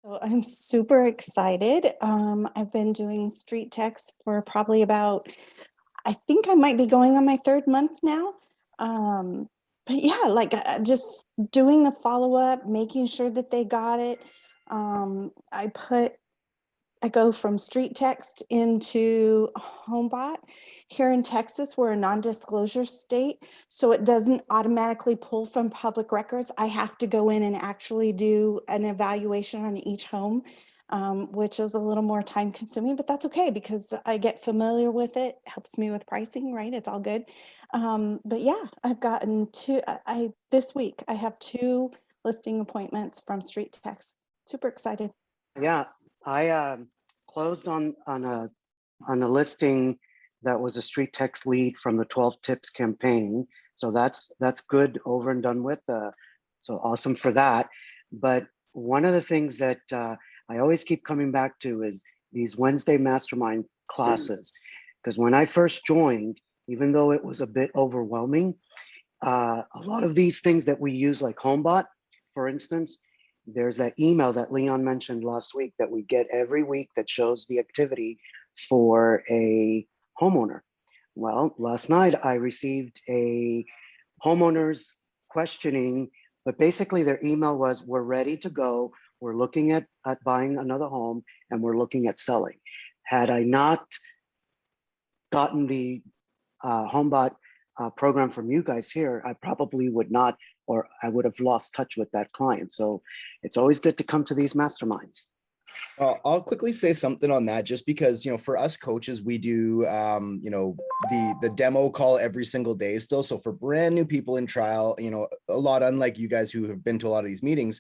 So I'm super excited. I've been doing StreetText for probably about, I think I might be going on my third month now. Um, but yeah, just doing the follow up, making sure that they got it. I go from StreetText into HomeBot. Here in Texas, we're a non-disclosure state, so it doesn't automatically pull from public records. I have to go in and actually do an evaluation on each home, which is a little more time consuming, but that's okay because I get familiar with it. Helps me with pricing, right? It's all good. But yeah, I've gotten this week, I have 2 listing appointments from StreetText. Super excited. Yeah, I closed on a listing that was a StreetText lead from the 12 Tips campaign. So that's good, over and done with. So awesome for that. But one of the things that I always keep coming back to is these Wednesday Mastermind classes. Because when I first joined, even though it was a bit overwhelming, a lot of these things that we use, like HomeBot, for instance, there's that email that Leon mentioned last week that we get every week that shows the activity for a homeowner. Well, last night I received a homeowner's questioning, but basically their email was, we're ready to go. We're looking at buying another home and we're looking at selling. Had I not gotten the HomeBot program from you guys here, I probably would not, or I would have lost touch with that client. So it's always good to come to these masterminds. I'll quickly say something on that, just because, for us coaches, we do, the demo call every single day still. So for brand new people in trial, a lot unlike you guys who have been to a lot of these meetings,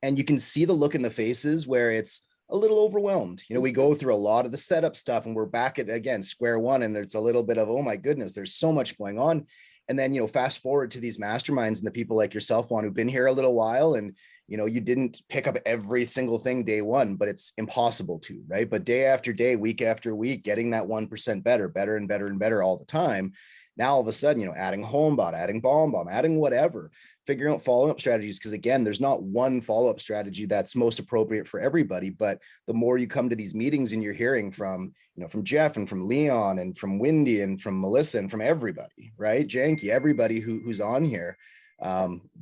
and you can see the look in the faces where it's a little overwhelmed. We go through a lot of the setup stuff and we're back at, again, square one. And there's a little bit of, oh my goodness, there's so much going on. And then, fast forward to these masterminds and the people like yourself, Juan, who've been here a little while, and, you didn't pick up every single thing day one, but it's impossible to, right? But day after day, week after week, getting that 1% better and better and better all the time. Now, all of a sudden, adding HomeBot, adding BombBomb, adding whatever, figuring out follow-up strategies. Because again, there's not one follow-up strategy that's most appropriate for everybody. But the more you come to these meetings and you're hearing from, from Jeff and from Leon and from Wendy and from Melissa and from everybody, right? Janky, everybody who's on here,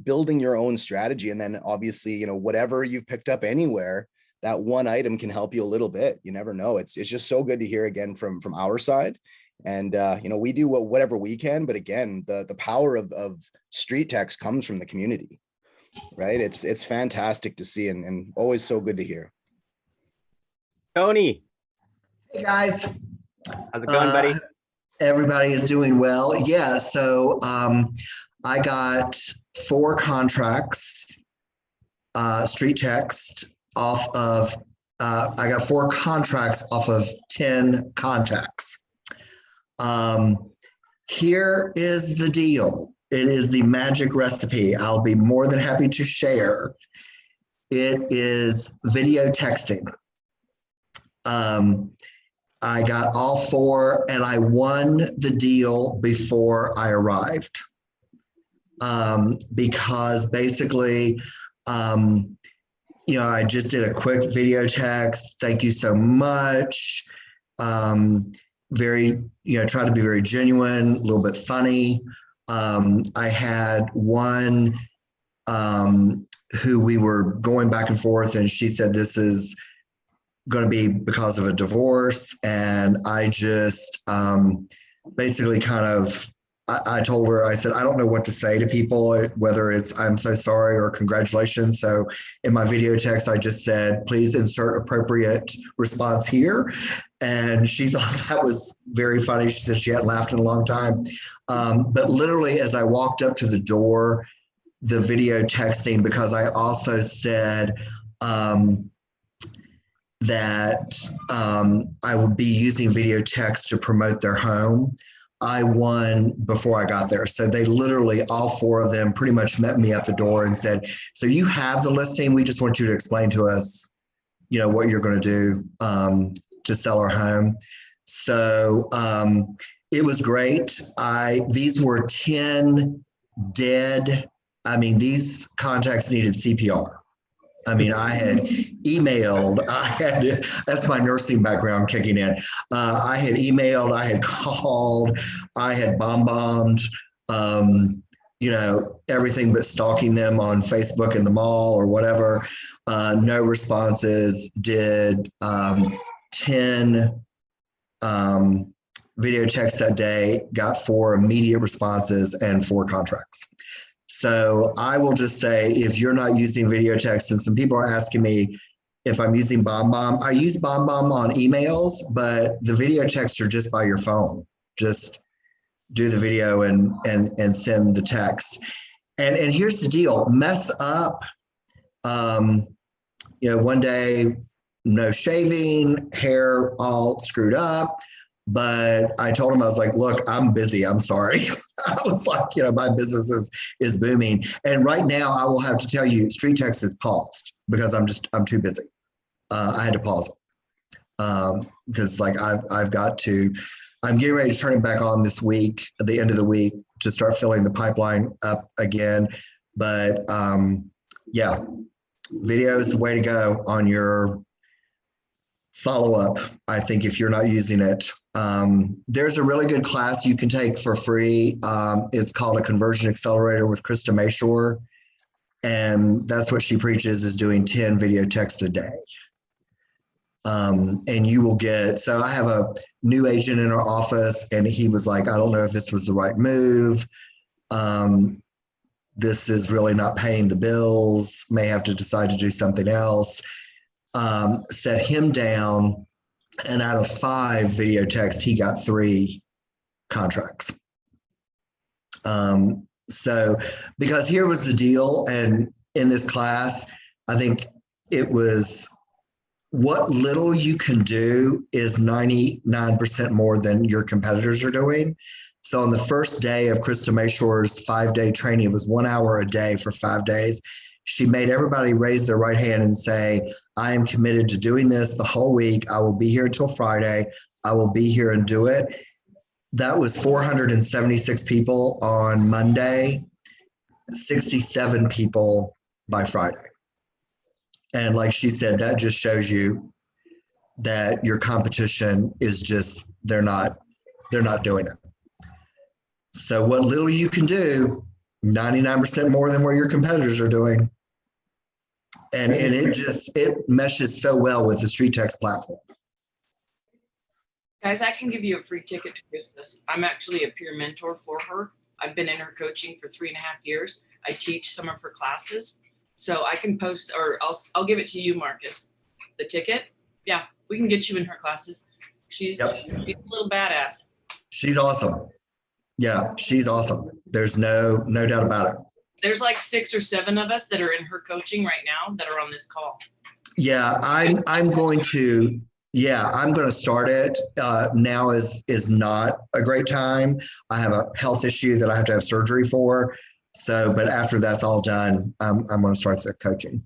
building your own strategy. And then obviously, whatever you've picked up anywhere, that one item can help you a little bit. You never know. It's just so good to hear again from our side. And, we do whatever we can, but again, the power of StreetText comes from the community, right? It's fantastic to see and always so good to hear. Tony. Hey guys. How's it going, buddy? Everybody is doing well. Yeah. So, I got 4 contracts, StreetText off of, I got 4 contracts off of 10 contacts. Here is the deal. It is the magic recipe. I'll be more than happy to share. It is video texting. I got all 4 and I won the deal before I arrived. Because basically, I just did a quick video text. Thank you so much. Very, try to be very genuine, a little bit funny. I had one who we were going back and forth, and she said, this is going to be because of a divorce. And I just basically I told her, I said, I don't know what to say to people, whether it's I'm so sorry or congratulations. So in my video text, I just said, please insert appropriate response here. And she thought that was very funny. She said she hadn't laughed in a long time. But literally, as I walked up to the door, the video texting, because I also said that I would be using video text to promote their home, I won before I got there. So they literally, all 4 of them pretty much met me at the door and said, so you have the listing. We just want you to explain to us, what you're going to do to sell our home. So it was great. These were 10 dead. These contacts needed CPR. I mean, I had emailed, that's my nursing background kicking in. I had emailed, I had called, I had bombed, everything but stalking them on Facebook in the mall or whatever. No responses. Did 10 video texts that day, got 4 immediate responses and 4 contracts. So I will just say, if you're not using video text, and some people are asking me if I'm using BombBomb, I use BombBomb on emails, but the video texts are just by your phone. Just do the video and send the text. And here's the deal: mess up. One day, no shaving, hair all screwed up. But I told him, I was like, look, I'm busy. I'm sorry. I was like, my business is booming. And right now I will have to tell you, StreetText is paused because I'm too busy. I had to pause it because I'm getting ready to turn it back on this week, at the end of the week, to start filling the pipeline up again. But video is the way to go on your follow-up, I think, if you're not using it. There's a really good class you can take for free. It's called a Conversion Accelerator with Krista Mayshore. And that's what she preaches, is doing 10 video texts a day. And you will get, so I have a new agent in our office, and he was like, I don't know if this was the right move. This is really not paying the bills, may have to decide to do something else. Set him down, and out of 5 video texts, he got 3 contracts. So, because here was the deal, and in this class, I think it was, what little you can do is 99% more than your competitors are doing. So on the first day of Krista Mayshore's 5-day training, it was 1 hour a day for 5 days. She made everybody raise their right hand and say, I am committed to doing this the whole week. I will be here until Friday. I will be here and do it. That was 476 people on Monday, 67 people by Friday. And like she said, that just shows you that your competition is just, they're not doing it. So what little you can do, 99% more than what your competitors are doing. And it meshes so well with the StreetText platform. Guys, I can give you a free ticket to business. I'm actually a peer mentor for her. I've been in her coaching for 3.5 years. I teach some of her classes. So I can post, or I'll give it to you, Marcus. The ticket. Yeah, we can get you in her classes. She's a little badass. She's awesome. Yeah, she's awesome. There's no doubt about it. There's like 6 or 7 of us that are in her coaching right now that are on this call. Yeah, I'm going to start it. Now is not a great time. I have a health issue that I have to have surgery for. So, but after that's all done, I'm going to start the coaching.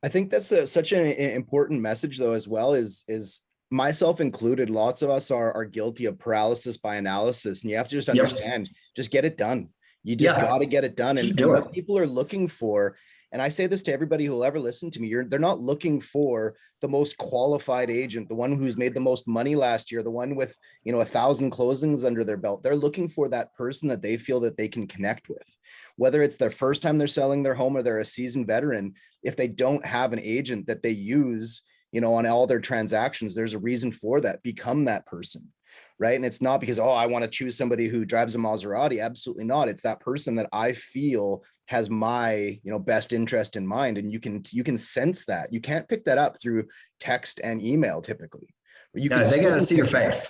I think that's such an important message, though, as well, is myself included. Lots of us are guilty of paralysis by analysis, and you have to just understand, just get it done. You just got to get it done. And what people are looking for, and I say this to everybody who will ever listen to me, they're not looking for the most qualified agent, the one who's made the most money last year, the one with 1,000 closings under their belt. They're looking for that person that they feel that they can connect with, whether it's their first time they're selling their home or they're a seasoned veteran. If they don't have an agent that they use, on all their transactions, there's a reason for that. Become that person. Right. And it's not because, I want to choose somebody who drives a Maserati. Absolutely not. It's that person that I feel has my, best interest in mind. And you can sense that. You can't pick that up through text and email typically. They got to see your face.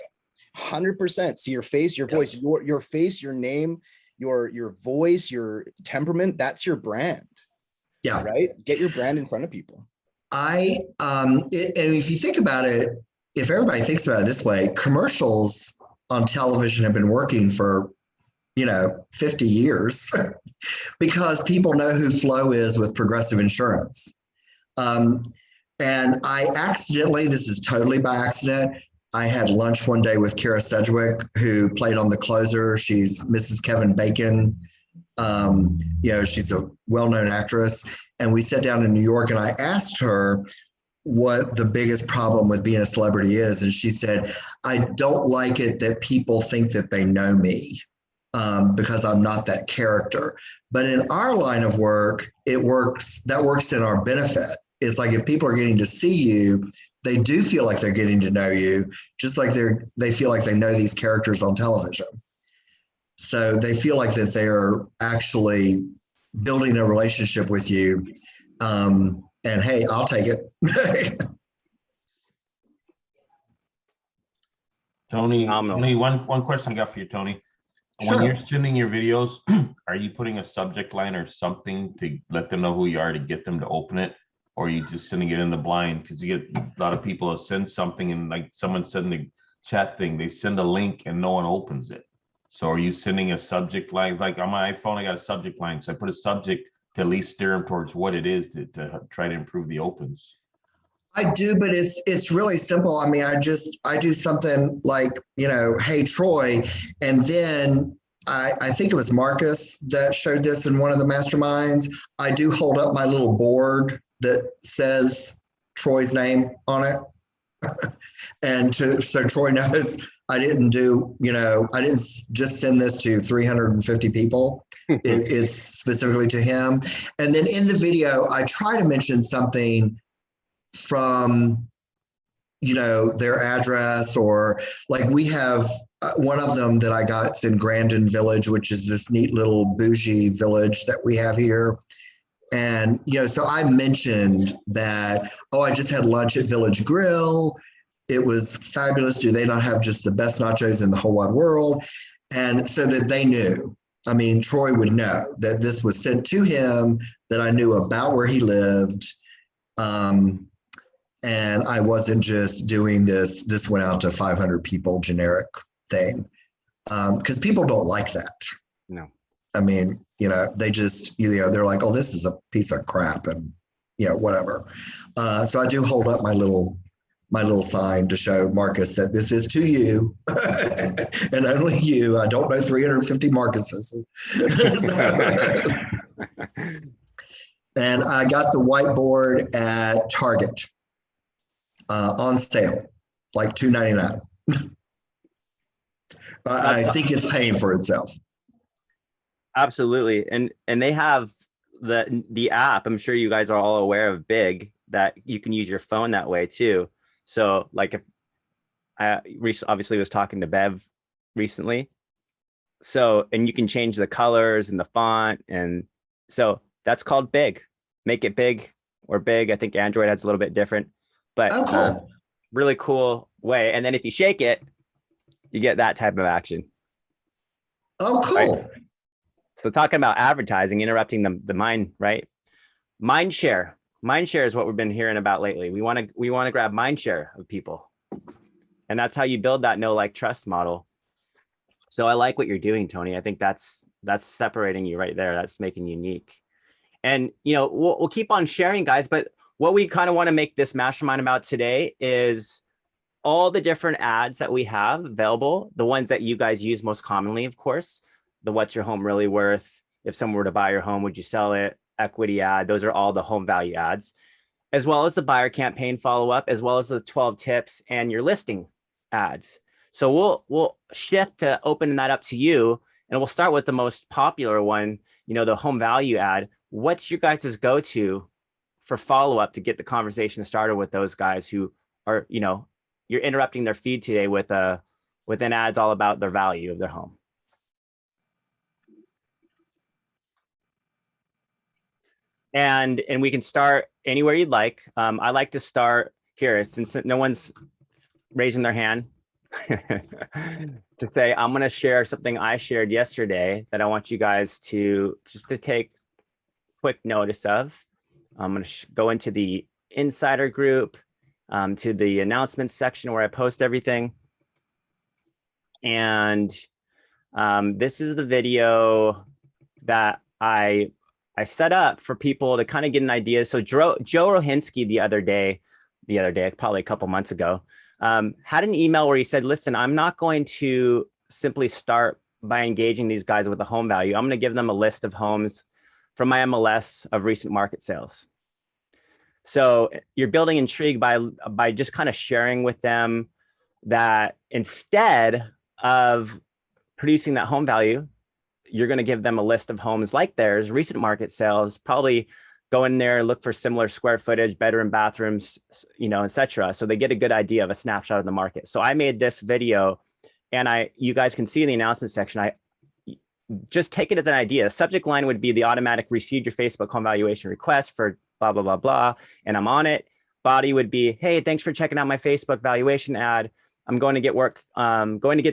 100% see your face, your voice, your face, your name, your voice, your temperament. That's your brand. Yeah. Right. Get your brand in front of people. And if you think about it, if everybody thinks about it this way, commercials on television have been working for, 50 years because people know who Flo is with Progressive Insurance. And I accidentally, this is totally by accident, I had lunch one day with Kara Sedgwick, who played on The Closer. She's Mrs. Kevin Bacon. She's a well-known actress. And we sat down in New York and I asked her what the biggest problem with being a celebrity is. And she said, I don't like it that people think that they know me because I'm not that character. But in our line of work, that works in our benefit. It's like if people are getting to see you, they do feel like they're getting to know you, just like they feel like they know these characters on television. So they feel like that they're actually building a relationship with you. And hey, I'll take it. Tony, Phenomenal. Tony, one question I got for you, Tony. Sure. When you're sending your videos, are you putting a subject line or something to let them know who you are to get them to open it? Or are you just sending it in the blind? Because you get a lot of people that send something and like someone said in the chat thing, they send a link and no one opens it. So are you sending a subject line? Like on my iPhone, I got a subject line. So I put a subject to at least steer them towards what it is to try to improve the opens. I do, but it's really simple. I mean, I do something like, hey, Troy, and then I think it was Marcus that showed this in one of the masterminds. I do hold up my little board that says Troy's name on it. And so Troy knows I didn't just send this to 350 people. It's specifically to him. And then in the video, I try to mention something from, their address, or like we have one of them that I got in Grandin Village, which is this neat little bougie village that we have here. And, so I mentioned that, I just had lunch at Village Grill. It was fabulous. Do they not have just the best nachos in the whole wide world? And so that they knew. I mean, Troy would know that this was sent to him, that I knew about where he lived. And I wasn't just doing this went out to 500 people generic thing. Because people don't like that. No. I mean, they just, they're like, oh, this is a piece of crap and, whatever. So I do hold up my little sign to show Marcus that this is to you and only you. I don't know 350 Marcuses. And I got the whiteboard at Target on sale, like $2.99. I think it's paying for itself. Absolutely. And they have the app. I'm sure you guys are all aware of Big, that you can use your phone that way too. So like if I obviously was talking to Bev recently. So, and you can change the colors and the font. And so that's called Big. Make it big or big. I think Android has a little bit different, but cool. Really cool way. And then if you shake it, you get that type of action. Oh, cool. Right? So talking about advertising, interrupting the mind, right? Mind share is what we've been hearing about lately. We want to grab mind share of people. And that's how you build that know, like, trust model. So I like what you're doing, Tony. I think that's separating you right there. That's making you unique. And, we'll keep on sharing, guys, but what we kind of want to make this mastermind about today is all the different ads that we have available, the ones that you guys use most commonly, of course, the what's your home really worth? If someone were to buy your home, would you sell it? Equity ad, those are all the home value ads, as well as the buyer campaign follow-up, as well as the 12 tips and your listing ads. So we'll shift to opening that up to you, and we'll start with the most popular one, the home value ad. What's your guys' go-to for follow-up to get the conversation started with those guys who are, you're interrupting their feed today with an ads all about their value of their home? And we can start anywhere you'd like. I like to start here, since no one's raising their hand, to say, I'm going to share something I shared yesterday that I want you guys to take quick notice of. I'm going to go into the insider group, to the announcements section where I post everything. And this is the video that I set up for people to kind of get an idea. So Joe Rohinsky the other day, probably a couple months ago, had an email where he said, listen, I'm not going to simply start by engaging these guys with a home value. I'm going to give them a list of homes from my MLS of recent market sales. So you're building intrigue by just kind of sharing with them that instead of producing that home value, you're going to give them a list of homes like theirs, recent market sales, probably go in there, look for similar square footage, bedroom, bathrooms, you know, etc. So they get a good idea of a snapshot of the market. So I made this video, and you guys can see in the announcement section, I just take it as an idea. Subject line would be the automatic received your Facebook home valuation request for blah, blah, blah, blah. And I'm on it. Body would be, hey, thanks for checking out my Facebook valuation ad. I'm going to get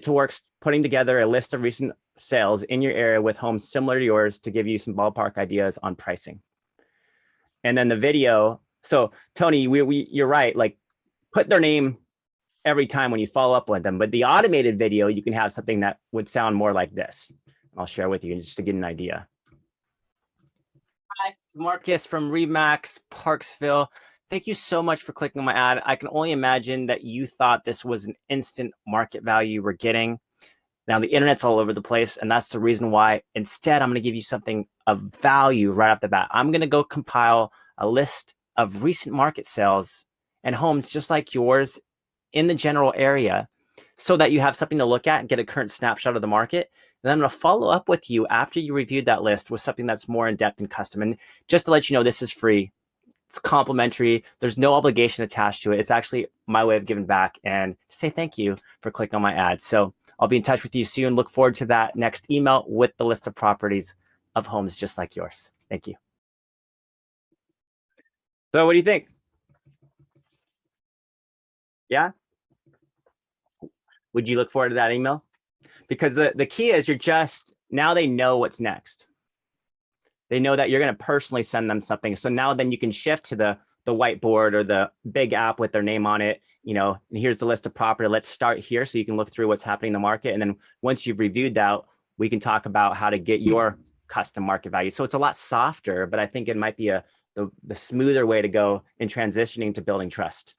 to work putting together a list of recent sales in your area with homes similar to yours to give you some ballpark ideas on pricing. And then the video. So Tony, you're right. Like, put their name every time when you follow up with them. But the automated video, you can have something that would sound more like this. I'll share with you just to get an idea. Hi, Marcus from Remax Parksville. Thank you so much for clicking on my ad. I can only imagine that you thought this was an instant market value you were getting. Now the internet's all over the place, and that's the reason why instead I'm going to give you something of value right off the bat. I'm going to go compile a list of recent market sales and homes just like yours in the general area so that you have something to look at and get a current snapshot of the market. And then I'm going to follow up with you after you reviewed that list with something that's more in-depth and custom. And just to let you know, this is free. It's complimentary. There's no obligation attached to it. It's actually my way of giving back and to say thank you for clicking on my ad. So I'll be in touch with you soon. Look forward to that next email with the list of properties of homes just like yours. Thank you. So what do you think? Yeah? Would you look forward to that email? Because the key is now they know what's next. They know that you're going to personally send them something. So now then you can shift to the whiteboard or the big app with their name on it, you know, and here's the list of property. Let's start here so you can look through what's happening in the market. And then once you've reviewed that, we can talk about how to get your custom market value. So it's a lot softer, but I think it might be the smoother way to go in transitioning to building trust.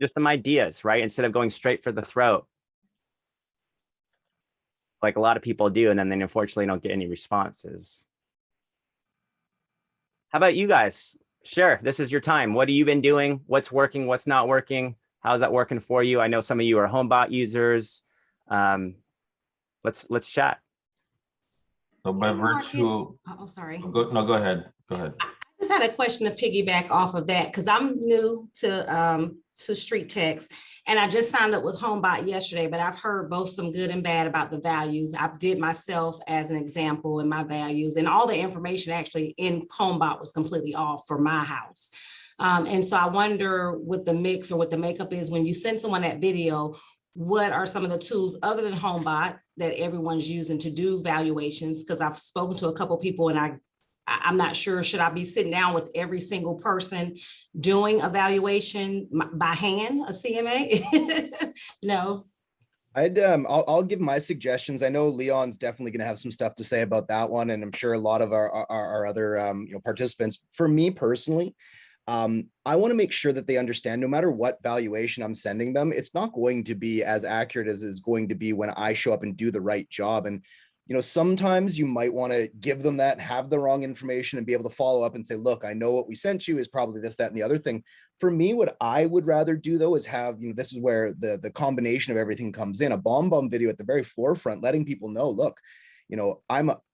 Just some ideas, right? Instead of going straight for the throat, like a lot of people do, and then they unfortunately don't get any responses. How about you guys? Share. This is your time. What have you been doing? What's working? What's not working? How's that working for you? I know some of you are HomeBot users. Let's chat. So by virtue, oh, sorry. go ahead. Go ahead. I just had a question to piggyback off of that because I'm new to StreetText, and I just signed up with HomeBot yesterday, but I've heard both some good and bad about the values. I did myself as an example in my values, and all the information actually in HomeBot was completely off for my house. And so I wonder what the mix or what the makeup is when you send someone that video. What are some of the tools other than HomeBot that everyone's using to do valuations? Because I've spoken to a couple of people, and I'm not sure, should I be sitting down with every single person doing a valuation by hand, a CMA? No. I'll give my suggestions. I know Leon's definitely going to have some stuff to say about that one, and I'm sure a lot of our other participants. For me personally, I want to make sure that they understand no matter what valuation I'm sending them, it's not going to be as accurate as is going to be when I show up and do the right job. And sometimes you might want to give them that, have the wrong information, and be able to follow up and say, look, I know what we sent you is probably this, that, and the other thing. For me, what I would rather do though is have, this is where the combination of everything comes in, a bomb video at the very forefront, letting people know, look,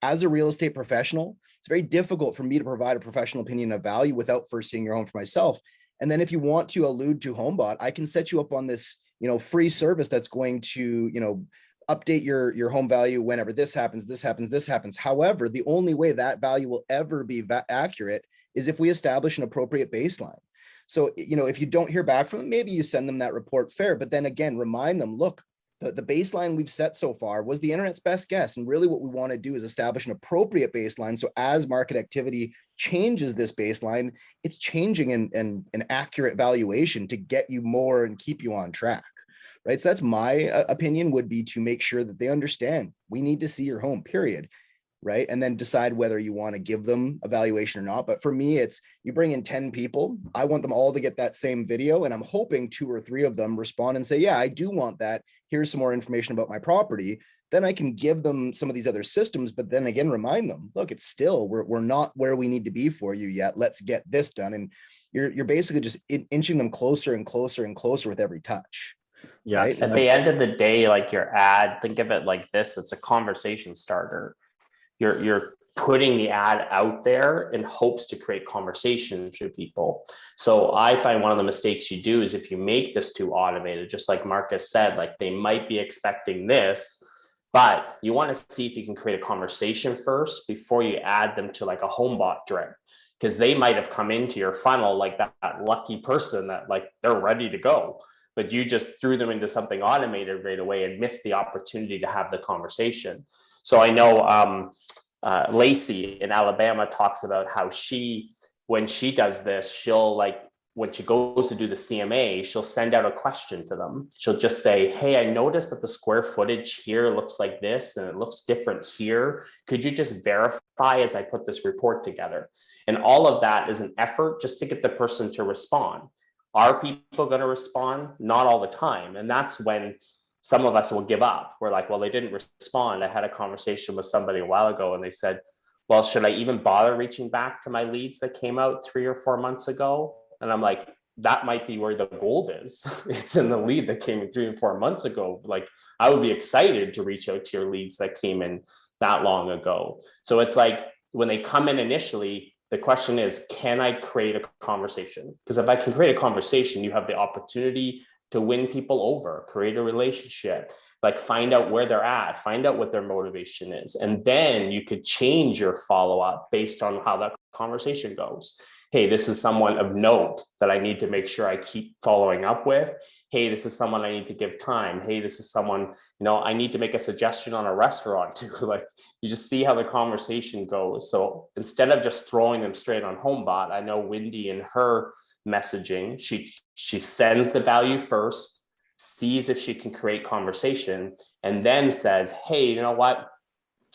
as a real estate professional, it's very difficult for me to provide a professional opinion of value without first seeing your home for myself. And then if you want to allude to HomeBot, I can set you up on this, free service that's going to, update your home value whenever this happens. However, the only way that value will ever be accurate is if we establish an appropriate baseline. So, if you don't hear back from them, maybe you send them that report fair, but then again, remind them, look, the baseline we've set so far was the internet's best guess. And really what we want to do is establish an appropriate baseline. So as market activity changes this baseline, it's changing an accurate valuation to get you more and keep you on track. Right. So that's my opinion, would be to make sure that they understand we need to see your home, period. Right. And then decide whether you want to give them a valuation or not. But for me, it's you bring in 10 people. I want them all to get that same video. And I'm hoping 2 or 3 of them respond and say, yeah, I do want that. Here's some more information about my property. then I can give them some of these other systems, but then again, remind them, look, it's still, we're not where we need to be for you yet. Let's get this done. And you're basically just inching them closer and closer and closer with every touch. Yeah. Right? At the end of the day, like your ad, think of it like this, it's a conversation starter. You're putting the ad out there in hopes to create conversation through people. So I find one of the mistakes you do is if you make this too automated, just like Marcus said, like they might be expecting this, but you want to see if you can create a conversation first before you add them to like a HomeBot direct, because they might have come into your funnel like that lucky person that like they're ready to go, but you just threw them into something automated right away and missed the opportunity to have the conversation. So I know Lacey in Alabama talks about how when she does this, she'll like, when she goes to do the CMA, she'll send out a question to them. She'll just say, hey, I noticed that the square footage here looks like this and it looks different here. Could you just verify as I put this report together? And all of that is an effort just to get the person to respond. Are people going to respond? Not all the time. And that's when some of us will give up. We're like, well, they didn't respond. I had a conversation with somebody a while ago and they said, well, should I even bother reaching back to my leads that came out 3 or 4 months ago? And I'm like, that might be where the gold is. It's in the lead that came in 3 and 4 months ago. Like, I would be excited to reach out to your leads that came in that long ago. So it's like when they come in initially, the question is, can I create a conversation? Because if I can create a conversation, you have the opportunity to win people over, create a relationship, like find out where they're at, find out what their motivation is. And then you could change your follow-up based on how that conversation goes. Hey, this is someone of note that I need to make sure I keep following up with. Hey, this is someone I need to give time. Hey, this is someone, I need to make a suggestion on a restaurant too. Like, you just see how the conversation goes. So instead of just throwing them straight on HomeBot, I know Wendy in her messaging, she sends the value first, sees if she can create conversation, and then says, hey, you know what?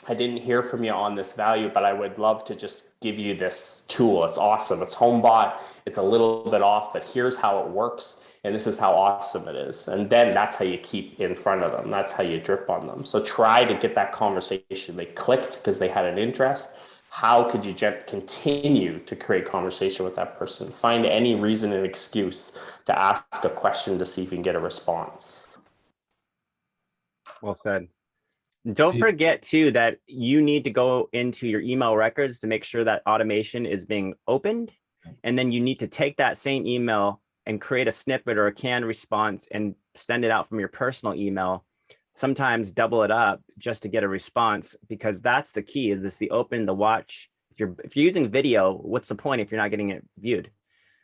I didn't hear from you on this value, but I would love to just give you this tool. It's awesome. It's HomeBot. It's a little bit off, but here's how it works. And this is how awesome it is. And then that's how you keep in front of them. That's how you drip on them. So try to get that conversation. They clicked because they had an interest. How could you continue to create conversation with that person? Find any reason and excuse to ask a question to see if you can get a response. Well said. Don't forget too that you need to go into your email records to make sure that automation is being opened. And then you need to take that same email and create a snippet or a canned response and send it out from your personal email. Sometimes double it up just to get a response, because that's the key, is this the open, the watch. If you're using video, what's the point if you're not getting it viewed?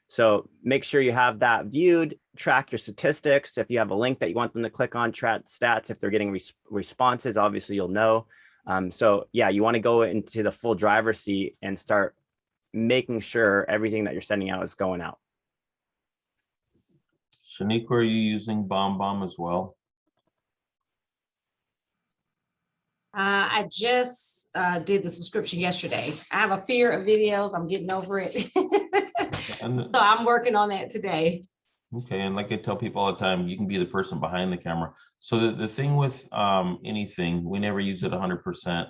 So make sure you have that viewed, track your statistics. If you have a link that you want them to click on, track stats. If they're getting responses, obviously you'll know. So yeah, you want to go into the full driver's seat and start making sure everything that you're sending out is going out. Shaniqua, are you using BombBomb as well? I just did the subscription yesterday. I have a fear of videos. I'm getting over it. So I'm working on that today. Okay, and like I tell people all the time, you can be the person behind the camera. So the thing with anything, we never use it 100%.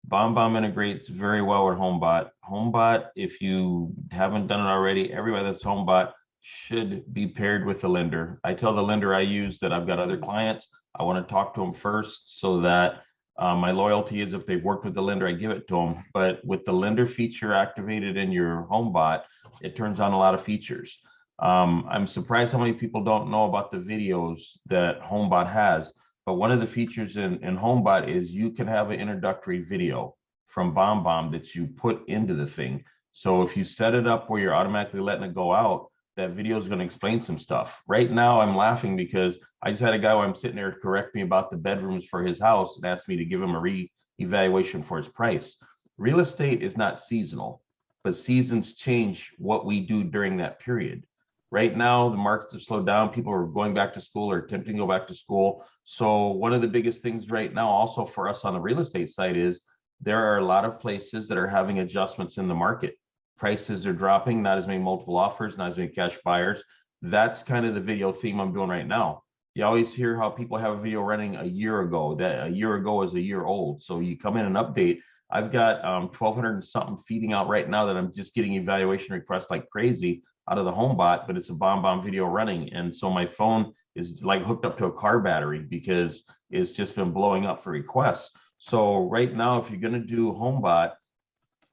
BombBomb integrates very well with HomeBot. HomeBot, if you haven't done it already, everybody that's HomeBot should be paired with the lender. I tell the lender I use that I've got other clients, I want to talk to them first so that my loyalty is if they've worked with the lender, I give it to them. But with the lender feature activated in your HomeBot, it turns on a lot of features. I'm surprised how many people don't know about the videos that HomeBot has. But one of the features in HomeBot is you can have an introductory video from BombBomb that you put into the thing. So if you set it up where you're automatically letting it go out, that video is going to explain some stuff. Right now, I'm laughing because I just had a guy where I'm sitting there correct me about the bedrooms for his house and asked me to give him a re-evaluation for his price. Real estate is not seasonal, but seasons change what we do during that period. Right now, the markets have slowed down. People are going back to school or attempting to go back to school. So one of the biggest things right now also for us on the real estate side is there are a lot of places that are having adjustments in the market. Prices are dropping, not as many multiple offers, not as many cash buyers. That's kind of the video theme I'm doing right now. You always hear how people have a video running a year ago, that a year ago is a year old. So you come in and update. I've got 1,200 and something feeding out right now that I'm just getting evaluation requests like crazy out of the HomeBot, but it's a bomb video running. And so my phone is like hooked up to a car battery because it's just been blowing up for requests. So right now, if you're going to do HomeBot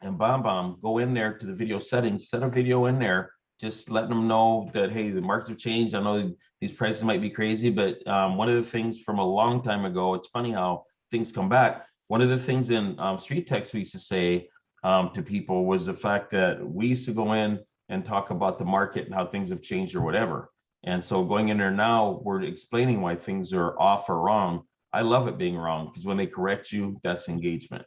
and BombBomb, go in there to the video settings, set a video in there, just letting them know that, hey, the markets have changed. I know these prices might be crazy, but one of the things from a long time ago, it's funny how things come back. One of the things in StreetText we used to say to people was the fact that we used to go in and talk about the market and how things have changed or whatever. And so going in there now, we're explaining why things are off or wrong. I love it being wrong because when they correct you, that's engagement.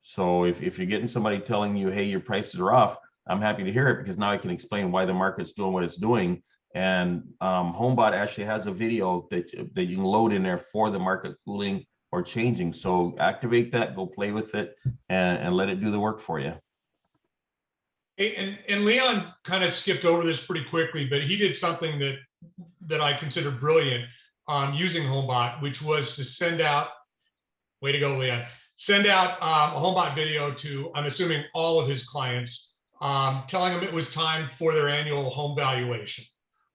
So if you're getting somebody telling you, hey, your prices are off, I'm happy to hear it because now I can explain why the market's doing what it's doing. And HomeBot actually has a video that you can load in there for the market cooling or changing. So activate that, go play with it, and let it do the work for you. Hey, and Leon kind of skipped over this pretty quickly, but he did something that I consider brilliant using HomeBot, which was to send out, way to go, Leon, send out a HomeBot video to, I'm assuming, all of his clients, telling them it was time for their annual home valuation.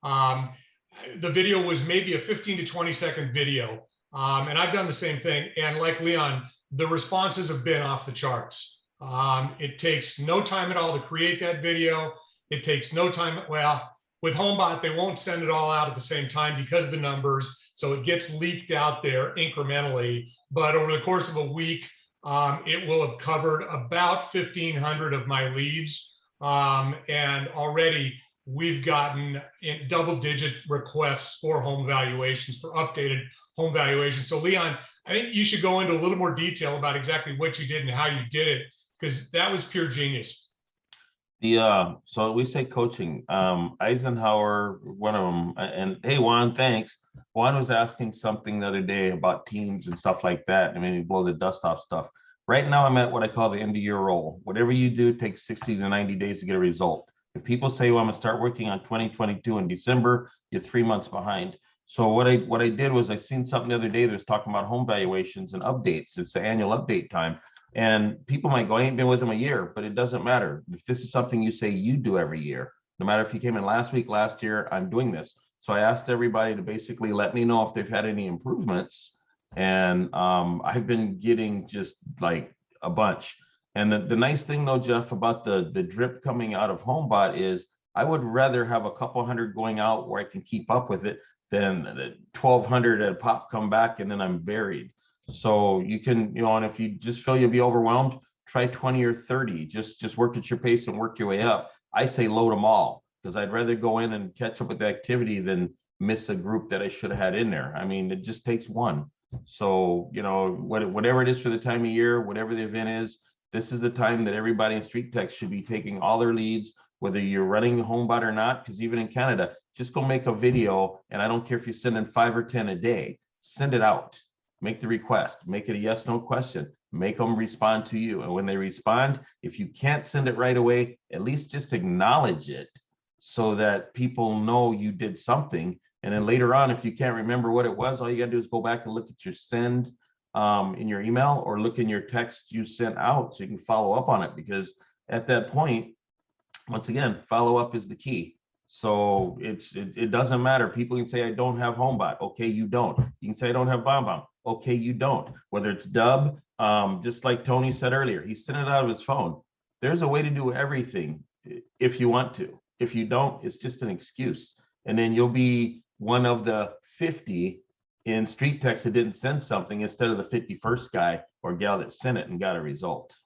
The video was maybe a 15 to 20 second video. And I've done the same thing. And like Leon, the responses have been off the charts. It takes no time at all to create that video. It takes no time. Well, with HomeBot, they won't send it all out at the same time because of the numbers. So it gets leaked out there incrementally. But over the course of a week, it will have covered about 1,500 of my leads. And already we've gotten in double-digit requests for home valuations, for updated home valuations. So Leon, I think you should go into a little more detail about exactly what you did and how you did it, because that was pure genius. So we say coaching. Eisenhower, one of them, and hey Juan, thanks. Juan was asking something the other day about teams and stuff like that. I mean, you blow the dust off stuff. Right now, I'm at what I call the end of year roll. Whatever you do takes 60 to 90 days to get a result. If people say, well, I'm gonna start working on 2022 in December, you're 3 months behind. So what I did was I seen something the other day that was talking about home valuations and updates. It's the annual update time. And people might go, I ain't been with them a year, but it doesn't matter. If this is something you say you do every year, no matter if you came in last week, last year, I'm doing this. So I asked everybody to basically let me know if they've had any improvements. And I've been getting just like a bunch. And the nice thing though, Jeff, about the drip coming out of HomeBot is I would rather have a couple hundred going out where I can keep up with it than 1,200 at a pop come back and then I'm buried. So you can, and if you just feel you'll be overwhelmed, try 20 or 30, just work at your pace and work your way up. I say load them all because I'd rather go in and catch up with the activity than miss a group that I should have had in there. I mean, it just takes one. So, whatever it is for the time of year, whatever the event is, this is the time that everybody in StreetText should be taking all their leads, whether you're running HomeBot or not, because even in Canada, just go make a video. And I don't care if you're sending 5 or 10 a day, send it out. Make the request, make it a yes, no question, make them respond to you. And when they respond, if you can't send it right away, at least just acknowledge it so that people know you did something. And then later on, if you can't remember what it was, all you gotta do is go back and look at your send in your email or look in your text you sent out so you can follow up on it. Because at that point, once again, follow up is the key. So it doesn't matter. People can say, I don't have HomeBot. Okay, you don't. You can say, I don't have BombBomb. Okay, you don't. Whether it's Dub, just like Tony said earlier, he sent it out of his phone. There's a way to do everything if you want to. If you don't, it's just an excuse. And then you'll be one of the 50 in StreetText that didn't send something instead of the 51st guy or gal that sent it and got a result.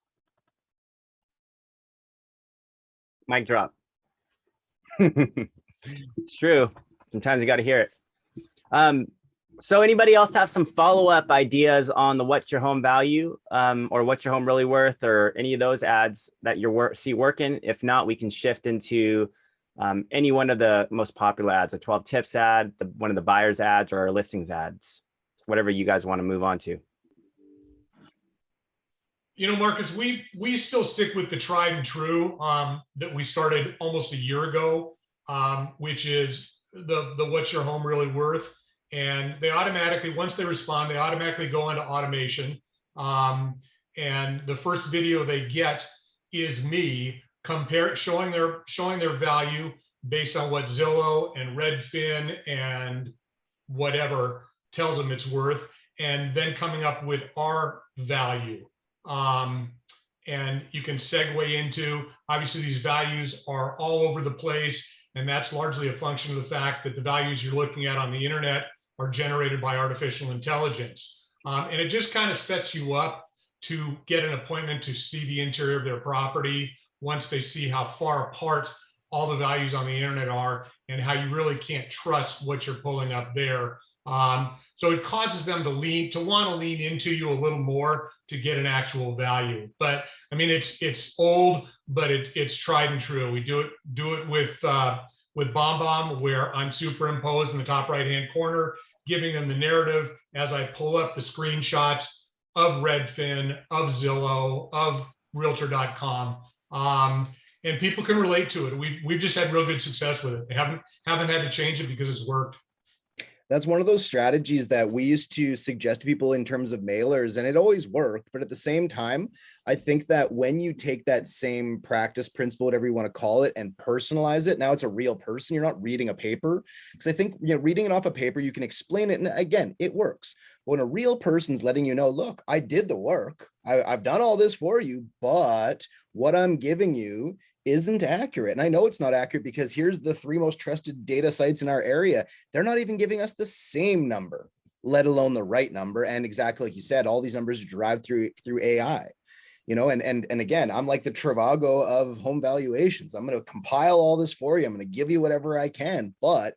Mic drop. It's true. Sometimes you got to hear it. So anybody else have some follow-up ideas on the what's your home value or what's your home really worth or any of those ads that you see working? If not, we can shift into any one of the most popular ads, a 12 tips ad, one of the buyer's ads or our listings ads, whatever you guys want to move on to. Marcus, we still stick with the tried and true that we started almost a year ago, which is the what's your home really worth. and they automatically, once they respond, they automatically go into automation. And the first video they get is me showing their value based on what Zillow and Redfin and whatever tells them it's worth, and then coming up with our value. And you can segue into, obviously these values are all over the place, and that's largely a function of the fact that the values you're looking at on the internet are generated by artificial intelligence. And it just kind of sets you up to get an appointment to see the interior of their property once they see how far apart all the values on the internet are and how you really can't trust what you're pulling up there. So it causes them to want to lean into you a little more to get an actual value. But I mean, it's old, but it's tried and true. We do it with BombBomb, where I'm superimposed in the top right-hand corner, giving them the narrative as I pull up the screenshots of Redfin, of Zillow, of Realtor.com. And people can relate to it. We've just had real good success with it. They haven't had to change it because it's worked. That's one of those strategies that we used to suggest to people in terms of mailers, and it always worked. But at the same time, I think that when you take that same practice principle, whatever you want to call it, and personalize it, now it's a real person. You're not reading a paper. Because I think, reading it off a paper, you can explain it, and again, it works. But when a real person's letting you know, look, I did the work. I've done all this for you, but what I'm giving you isn't accurate. And I know it's not accurate because here's the 3 most trusted data sites in our area. They're not even giving us the same number, let alone the right number. And exactly like you said, all these numbers are derived through AI, and again, I'm like the Trivago of home valuations. I'm going to compile all this for you. I'm going to give you whatever I can, but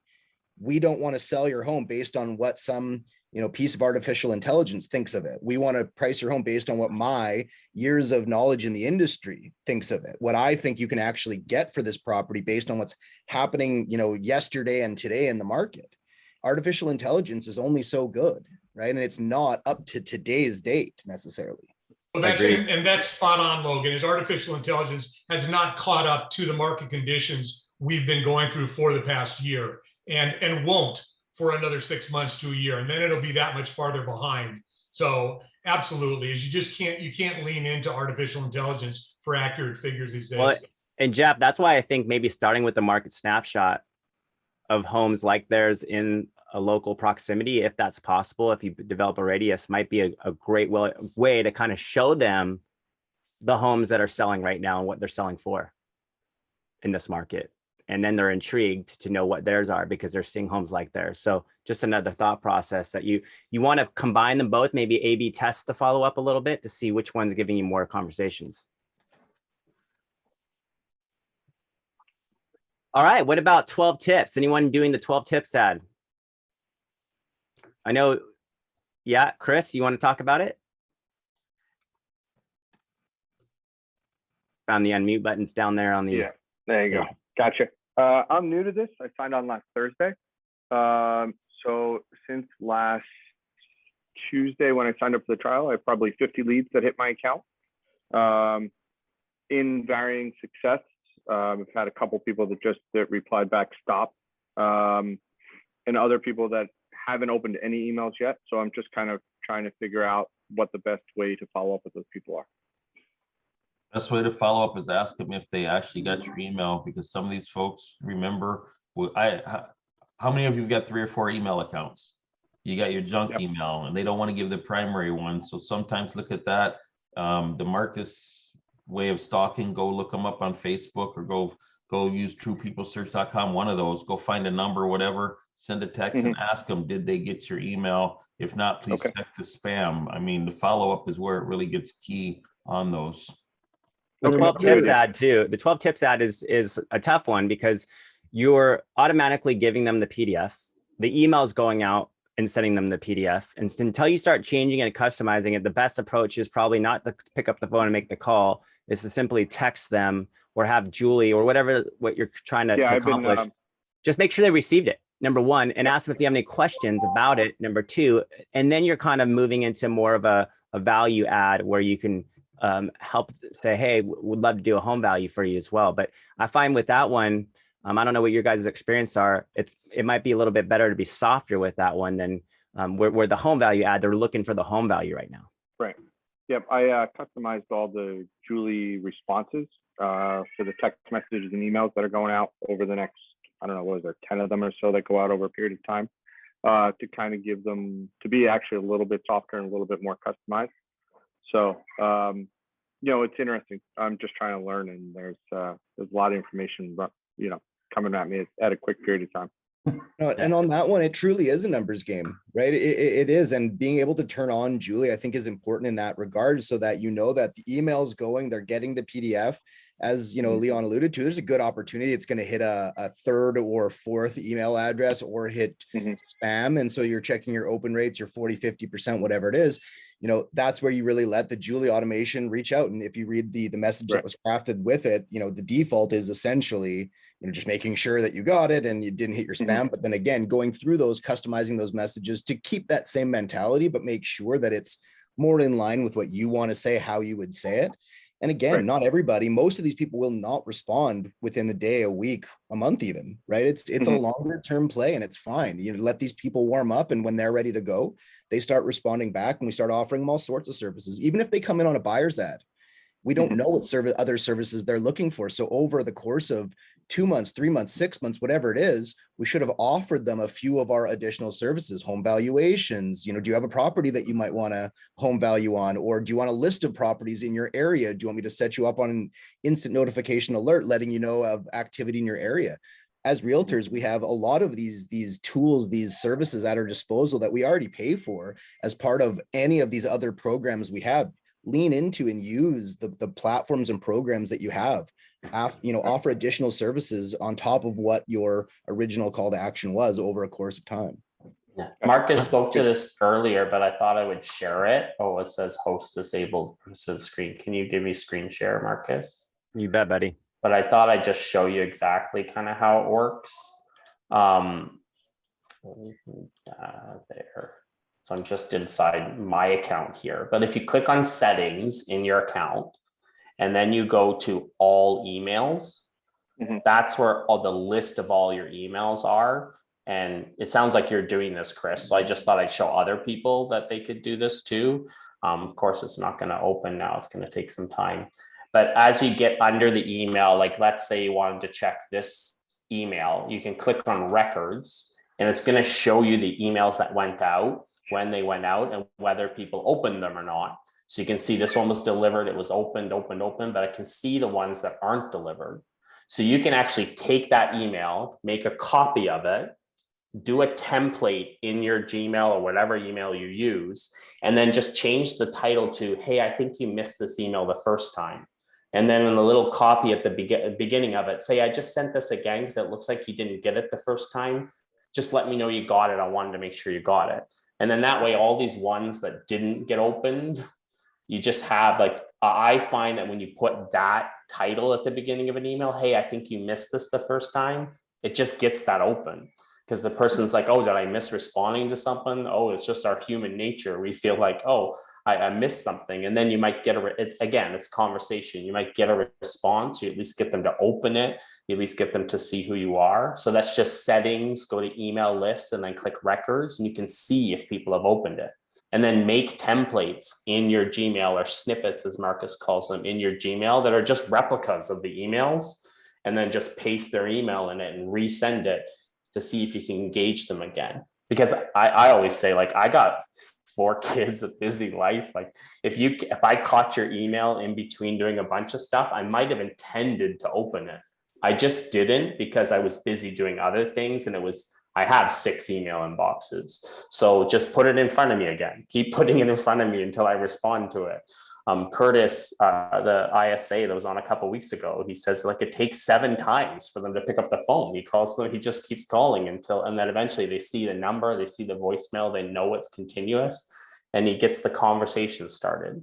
we don't want to sell your home based on what some piece of artificial intelligence thinks of it. We want to price your home based on what my years of knowledge in the industry thinks of it, what I think you can actually get for this property based on what's happening, yesterday and today in the market. Artificial intelligence is only so good, right? And it's not up to today's date necessarily. Well, that's spot on, Logan, is artificial intelligence has not caught up to the market conditions we've been going through for the past year, and won't for another 6 months to a year, and then it'll be that much farther behind. So absolutely, is you can't lean into artificial intelligence for accurate figures these days. Well, and Jeff, that's why I think maybe starting with the market snapshot of homes like theirs in a local proximity, if that's possible, if you develop a radius, might be a great way to kind of show them the homes that are selling right now and what they're selling for in this market. And then they're intrigued to know what theirs are because they're seeing homes like theirs. So just another thought process that you want to combine them both, maybe A/B tests to follow up a little bit to see which one's giving you more conversations. All right, what about 12 tips? Anyone doing the 12 tips ad? I know, yeah, Chris, you want to talk about it? Found the unmute buttons down there on the. Yeah, there you go. Gotcha. I'm new to this. I signed on last Thursday. So since last Tuesday when I signed up for the trial, I have probably 50 leads that hit my account in varying success. I've had a couple people that replied back, stop, and other people that haven't opened any emails yet. So I'm just kind of trying to figure out what the best way to follow up with those people are. Best way to follow up is ask them if they actually got your email, because some of these folks remember. How many of you have got 3 or 4 email accounts? You got your junk email, and they don't want to give the primary one. So sometimes look at that. The Marcus way of stalking. Go look them up on Facebook, or go use TruePeopleSearch.com. One of those. Go find a number, whatever. Send a text and ask them, did they get your email? If not, please check the spam. I mean, the follow up is where it really gets key on those. The 12 tips ad too. The 12 tips ad is a tough one because you're automatically giving them the PDF. The email is going out and sending them the PDF. And until you start changing it and customizing it, the best approach is probably not to pick up the phone and make the call. Is to simply text them or have Julie or what you're trying to accomplish. Just make sure they received it, number one, and ask them if they have any questions about it, number two. And then you're kind of moving into more of a value add where you can help say, hey, would love to do a home value for you as well. But I find with that one, I don't know what your guys' experience are. It might be a little bit better to be softer with that one than where the home value ad, they're looking for the home value right now. Right. Yep. I customized all the Julie responses for the text messages and emails that are going out over the next, I don't know, what is there, 10 of them or so that go out over a period of time, to kind of give them, to be actually a little bit softer and a little bit more customized. So, you know, it's interesting. I'm just trying to learn, and there's a lot of information, you know, coming at me at a quick period of time. And on that one, it truly is a numbers game, right? It is. And being able to turn on Julie, I think, is important in that regard, so that you know that the email's going, they're getting the PDF. As you know, Leon alluded to, there's a good opportunity. It's going to hit a third or fourth email address or hit spam. And so you're checking your open rates, your 40, 50%, whatever it is. You know, that's where you really let the Julie automation reach out. And if you read the message that was crafted with it, you know, the default is essentially, you know, just making sure that you got it and you didn't hit your spam. But then again, going through those, customizing those messages to keep that same mentality, but make sure that it's more in line with what you want to say, how you would say it. And again, not everybody, most of these people will not respond within a day, a week, a month even, right? It's a longer term play, and it's fine. You let these people warm up, and when they're ready to go, they start responding back, and we start offering them all sorts of services. Even if they come in on a buyer's ad, we don't know what other services they're looking for. So over the course of 2 months, 3 months, 6 months, whatever it is, we should have offered them a few of our additional services, home valuations. You know, do you have a property that you might want to home value on? Or do you want a list of properties in your area? Do you want me to set you up on an instant notification alert, letting you know of activity in your area? As realtors, we have a lot of these tools, these services at our disposal that we already pay for as part of any of these other programs we have. Lean into and use the platforms and programs that you have. You know, offer additional services on top of what your original call to action was over a course of time. Marcus spoke to this earlier, but I thought I would share it. Oh, it says host disabled participant screen. Can you give me screen share, Marcus? You bet, buddy. But I thought I'd just show you exactly kind of how it works. There. So I'm just inside my account here. But if you click on settings in your account, and then you go to all emails, that's where all the list of all your emails are. And it sounds like you're doing this, Chris. So I just thought I'd show other people that they could do this too. Of course, it's not going to open now. It's going to take some time. But as you get under the email, like let's say you wanted to check this email, you can click on records, and it's going to show you the emails that went out, when they went out, and whether people opened them or not. So you can see this one was delivered, it was opened, but I can see the ones that aren't delivered. So you can actually take that email, make a copy of it, do a template in your Gmail or whatever email you use, and then just change the title to, hey, I think you missed this email the first time. And then in a little copy at the beginning of it, say, I just sent this again because it looks like you didn't get it the first time. Just let me know you got it. I wanted to make sure you got it. And then that way, all these ones that didn't get opened, you just have like, I find that when you put that title at the beginning of an email, hey, I think you missed this the first time, it just gets that open. Because the person's like, oh, did I miss responding to something? Oh, it's just our human nature. We feel like, oh, I missed something. And then you might get it's conversation. You might get a response. You at least get them to open it. You at least get them to see who you are. So that's just settings, go to email list, and then click records, and you can see if people have opened it. And then make templates in your Gmail, or snippets, as Marcus calls them, in your Gmail that are just replicas of the emails, and then just paste their email in it and resend it to see if you can engage them again. Because I always say, like, I got 4 kids, a busy life. Like if I caught your email in between doing a bunch of stuff, I might have intended to open it. I just didn't because I was busy doing other things, and I have 6 email inboxes. So just put it in front of me again. Keep putting it in front of me until I respond to it. Curtis, the ISA that was on a couple of weeks ago, he says like it takes 7 times for them to pick up the phone. He calls them, he just keeps calling and then eventually they see the number, they see the voicemail, they know it's continuous, and he gets the conversation started.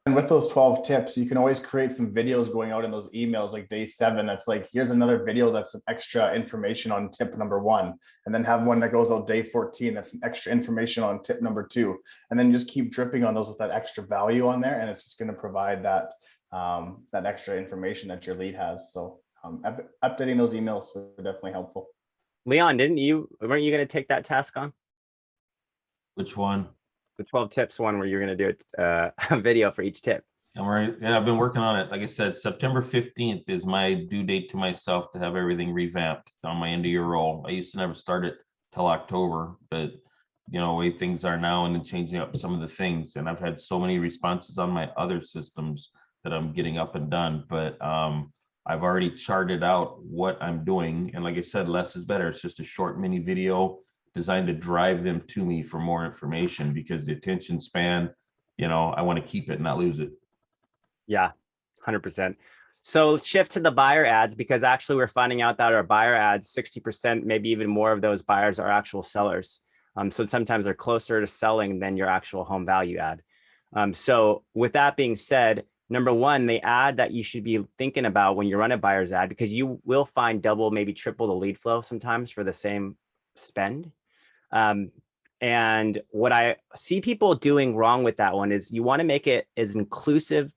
And with those 12 tips, you can always create some videos going out in those emails, like day 7. That's like, here's another video that's some extra information on tip number 1. And then have one that goes out day 14. That's some extra information on tip number 2. And then just keep dripping on those with that extra value on there. And it's just going to provide that, that extra information that your lead has. So updating those emails were definitely helpful. Leon, weren't you going to take that task on? Which one? The 12 tips one where you're going to do a video for each tip. I'm right. Yeah, I've been working on it. Like I said, September 15th is my due date to myself to have everything revamped on my end of year role. I used to never start it till October, but you know, the way things are now and then changing up some of the things. And I've had so many responses on my other systems that I'm getting up and done. But I've already charted out what I'm doing. And like I said, less is better. It's just a short mini video designed to drive them to me for more information, because the attention span, you know, I want to keep it and not lose it. Yeah, 100%. So let's shift to the buyer ads, because actually we're finding out that our buyer ads, 60%, maybe even more of those buyers are actual sellers. So sometimes they're closer to selling than your actual home value ad. So with that being said, number one, the ad that you should be thinking about when you run a buyer's ad, because you will find double, maybe triple the lead flow sometimes for the same spend. And what I see people doing wrong with that one is you want to make it as inclusive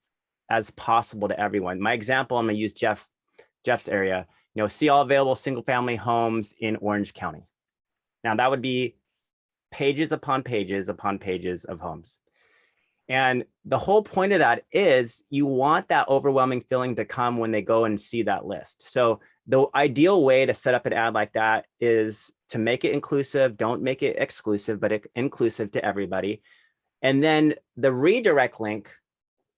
as possible to everyone. My example, I'm going to use Jeff's area, you know, see all available single family homes in Orange County. Now that would be pages upon pages upon pages of homes. And the whole point of that is you want that overwhelming feeling to come when they go and see that list. So the ideal way to set up an ad like that is to make it inclusive. Don't make it exclusive, but inclusive to everybody. And then the redirect link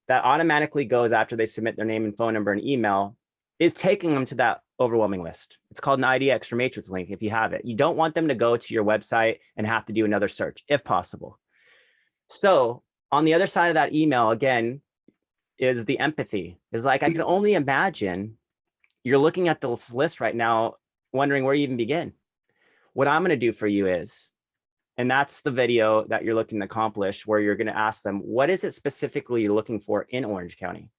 that automatically goes after they submit their name and phone number and email is taking them to that overwhelming list. It's called an ID extra matrix link if you have it. You don't want them to go to your website and have to do another search if possible. So on the other side of that email, again, is the empathy. It's like, I can only imagine you're looking at this list right now, wondering where you even begin. What I'm going to do for you is, and that's the video that you're looking to accomplish, where you're going to ask them, what is it specifically you're looking for in Orange County?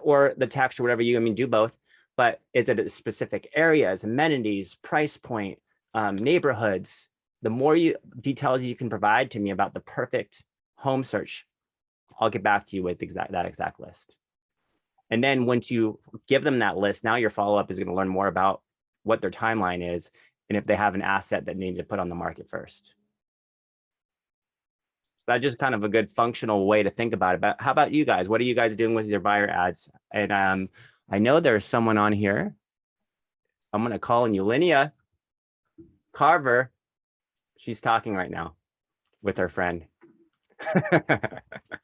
Or the text or whatever do both, but is it specific areas, amenities, price point, neighborhoods? The more details you can provide to me about the perfect home search, I'll get back to you with that exact list. And then once you give them that list, now your follow-up is going to learn more about what their timeline is and if they have an asset that needs to put on the market first. So that's just kind of a good functional way to think about it. But how about you guys? What are you guys doing with your buyer ads? And I know there's someone on here. I'm going to call on you, Linnea Carver. She's talking right now with her friend.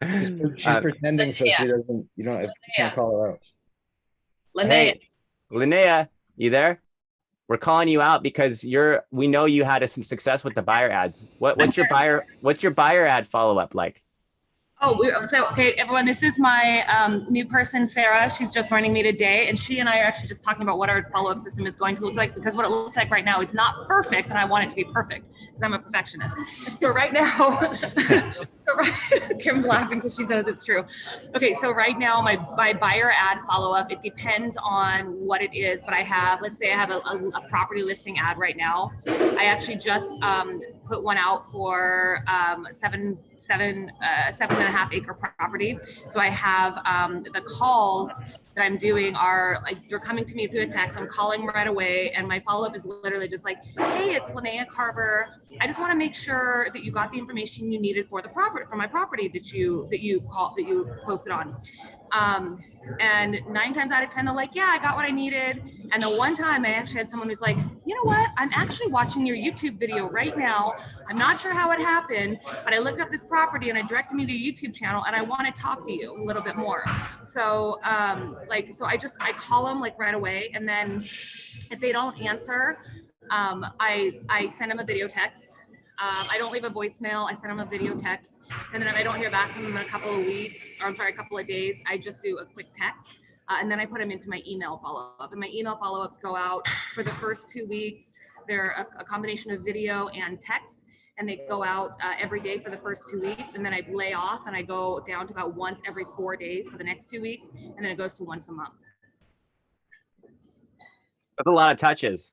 She's pretending so she doesn't, you can't call her out. Linnea. Hey, Linnea, you there? We're calling you out because we know you had some success with the buyer ads. What's your buyer ad follow-up like? Okay, everyone, this is my new person, Sarah. She's just joining me today, and she and I are actually just talking about what our follow-up system is going to look like, because what it looks like right now is not perfect, and I want it to be perfect because I'm a perfectionist. So right now, Kim's laughing because she knows it's true. Okay, so right now my buyer ad follow-up, it depends on what it is, but let's say I have a property listing ad right now. I actually just put one out for 7.5 acre property. So I have the calls that I'm doing are like, they're coming to me through a text. I'm calling right away, and my follow-up is literally just like, hey, it's Linnea Carver. I just want to make sure that you got the information you needed for the property, for my property that you posted on. And 9 times out of 10, they're like, yeah, I got what I needed. And the one time I actually had someone who's like, you know what? I'm actually watching your YouTube video right now. I'm not sure how it happened, but I looked up this property and it directed me to your YouTube channel, and I want to talk to you a little bit more. So, I call them like right away. And then if they don't answer, I send them a video text. I don't leave a voicemail. I send them a video text. And then if I don't hear back from them in a couple of days, I just do a quick text. And then I put them into my email follow-up. And my email follow-ups go out for the first 2 weeks. They're a combination of video and text. And they go out every day for the first 2 weeks. And then I lay off and I go down to about once every 4 days for the next 2 weeks. And then it goes to once a month. That's a lot of touches.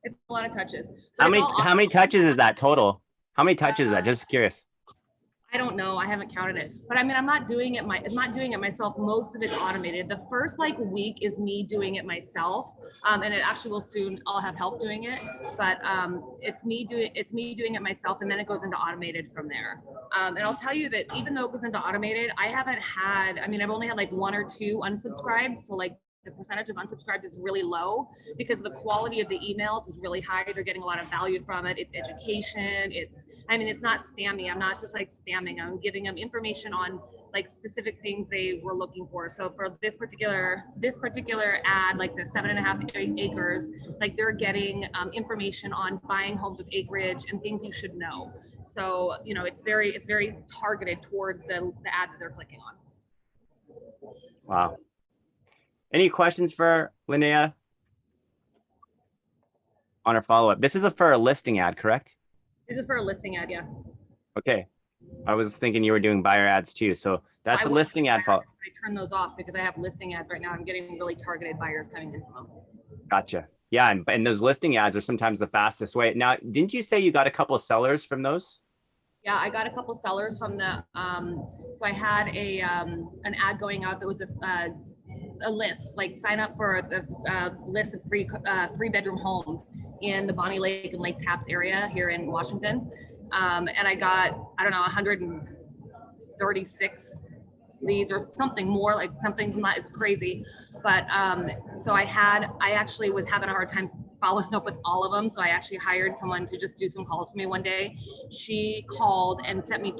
It's a lot of touches. How many touches is that total? How many touches is that? Just curious. I don't know. I haven't counted it, but I mean, I'm not doing it myself. Most of it's automated. The first like week is me doing it myself, and it actually will soon. I'll have help doing it, but it's me doing it myself, and then it goes into automated from there. And I'll tell you that even though it goes into automated, I haven't had. I mean, I've only had like 1 or 2 unsubscribed, so like the percentage of unsubscribed is really low because the quality of the emails is really high. They're getting a lot of value from it. It's education. I mean, it's not spammy. I'm not just like spamming. I'm giving them information on like specific things they were looking for. So for this particular ad, like the 7.5 acres, like they're getting information on buying homes with acreage and things you should know. So, you know, it's very targeted towards the ads they're clicking on. Wow. Any questions for Linnea on her follow-up? This is for a listing ad, correct? This is for a listing ad, yeah. Okay. I was thinking you were doing buyer ads too. So that's a listing ad follow. I turn those off because I have listing ads right now. I'm getting really targeted buyers coming in from them. Gotcha. Yeah, and those listing ads are sometimes the fastest way. Now, didn't you say you got a couple of sellers from those? Yeah, I got a couple sellers from the. So I had an ad going out that was a list, like sign up for a list of 3-bedroom homes in the Bonnie Lake and Lake Tapps area here in Washington. And I got, I don't know, 136 leads or something more, like something not as crazy. But so I actually was having a hard time following up with all of them. So I actually hired someone to just do some calls for me one day. She called and sent me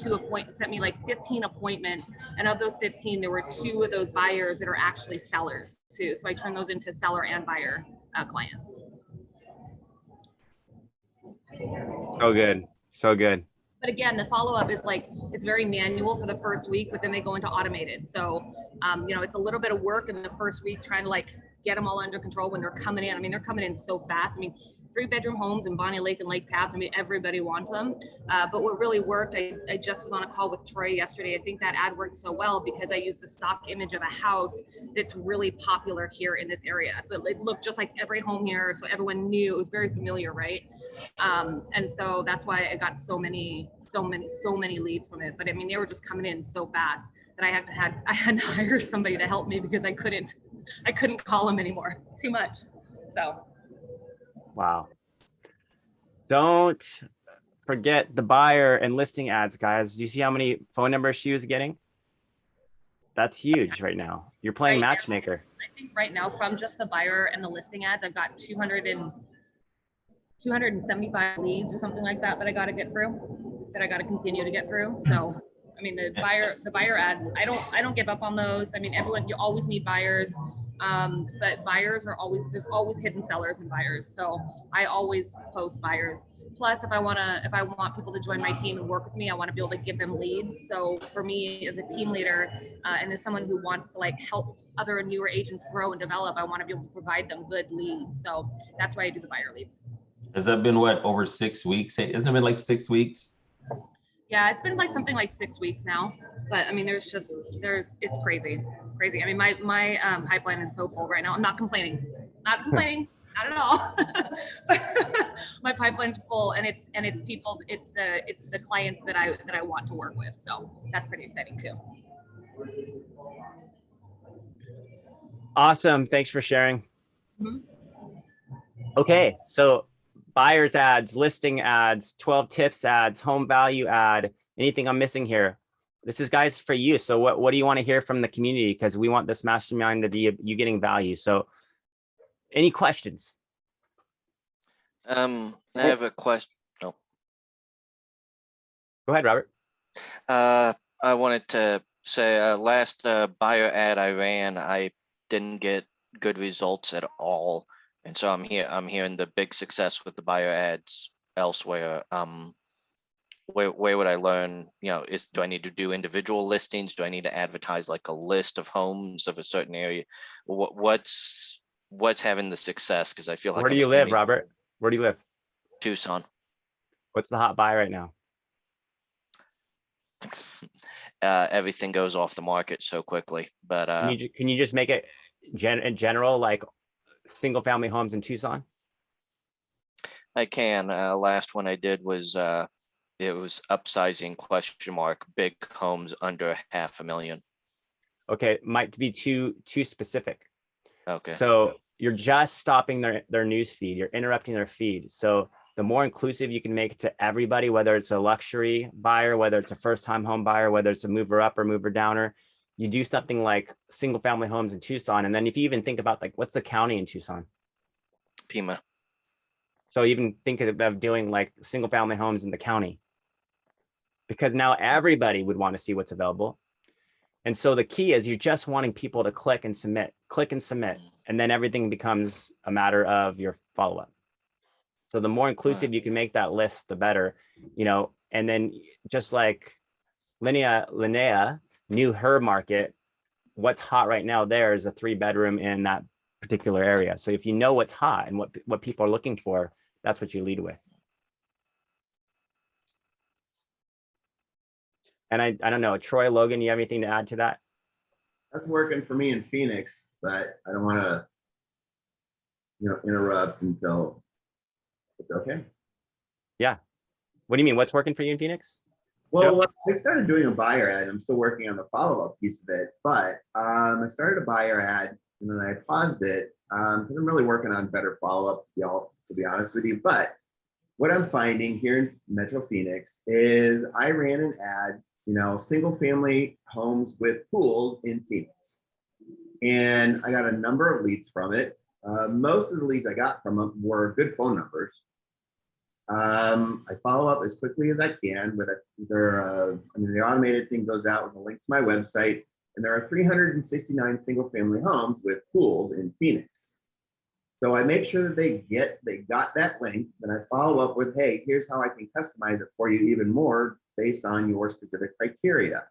like 15 appointments. And of those 15, there were 2 of those buyers that are actually sellers too. So I turned those into seller and buyer clients. So good. So good. But again, the follow-up is like, it's very manual for the first week, but then they go into automated. So, you know, it's a little bit of work in the first week trying to like get them all under control when they're coming in. I mean, they're coming in so fast. I mean, 3-bedroom homes in Bonnie Lake and Lake Tapps. I mean, everybody wants them. But what really worked, I just was on a call with Troy yesterday. I think that ad worked so well because I used a stock image of a house that's really popular here in this area. So it looked just like every home here. So everyone knew, it was very familiar, right? And so that's why I got so many leads from it. But I mean, they were just coming in so fast that I had to hire somebody to help me because I couldn't call them anymore. Too much. So. Wow. Don't forget the buyer and listing ads, guys. Do you see how many phone numbers she was getting? That's huge right now. You're playing matchmaker. I think right now from just the buyer and the listing ads, I've got 275 leads or something like that I got to get through, that I got to continue to get through. So, I mean, the buyer ads, I don't give up on those. I mean, you always need buyers. But buyers are there's always hidden sellers and buyers. So I always post buyers. Plus, if I want people to join my team and work with me, I want to be able to give them leads. So for me as a team leader, and as someone who wants to like help other newer agents grow and develop, I want to be able to provide them good leads. So that's why I do the buyer leads. Has that been what, over 6 weeks? Hasn't it been like 6 weeks? Yeah, it's been like something like 6 weeks now. But I mean, it's crazy. I mean, my pipeline is so full right now. I'm not complaining, not at all. My pipeline's full, and it's people, it's the clients that I want to work with. So that's pretty exciting too. Awesome. Thanks for sharing. Mm-hmm. Okay, so buyers ads, listing ads, 12 tips ads, home value ad, anything I'm missing here? This is guys for you. So what do you want to hear from the community? Because we want this mastermind to be you getting value. So any questions? I have a question. Oh. Go ahead, Robert. I wanted to say last buyer ad I ran, I didn't get good results at all. And so I'm hearing the big success with the buyer ads elsewhere. Where would I learn, you know, do I need to do individual listings? Do I need to advertise like a list of homes of a certain area? What's having the success? Because I feel like Where do you live, Robert? Where do you live? Tucson. What's the hot buy right now? Everything goes off the market so quickly, but can you just make it in general, like single family homes in Tucson? I can. Last one I did was It was upsizing question mark, big homes under 500,000. Okay, might be too specific. Okay. So you're just stopping their news feed. You're interrupting their feed. So the more inclusive you can make it to everybody, whether it's a luxury buyer, whether it's a first-time home buyer, whether it's a mover up or mover downer, you do something like single family homes in Tucson. And then if you even think about like, what's the county in Tucson? Pima. So even think of doing like single family homes in the county, because now everybody would want to see what's available. And so the key is you're just wanting people to click and submit, and then everything becomes a matter of your follow-up. So the more inclusive you can make that list, the better, you know. And then just like Linnea knew her market, what's hot right now there is a 3-bedroom in that particular area. So if you know what's hot and what people are looking for, that's what you lead with. And I don't know, Troy, Logan, you have anything to add to that? That's working for me in Phoenix, but I don't want to, interrupt until it's okay. Yeah. What do you mean? What's working for you in Phoenix? Well, I started doing a buyer ad. I'm still working on the follow-up piece of it, but I started a buyer ad and then I paused it because I'm really working on better follow-up, y'all, to be honest with you. But what I'm finding here in Metro Phoenix is I ran an ad, single family homes with pools in Phoenix. And I got a number of leads from it. Most of the leads I got from them were good phone numbers. I follow up as quickly as I can with the automated thing goes out with a link to my website, and there are 369 single family homes with pools in Phoenix. So I make sure that they got that link, then I follow up with, hey, here's how I can customize it for you even more based on your specific criteria.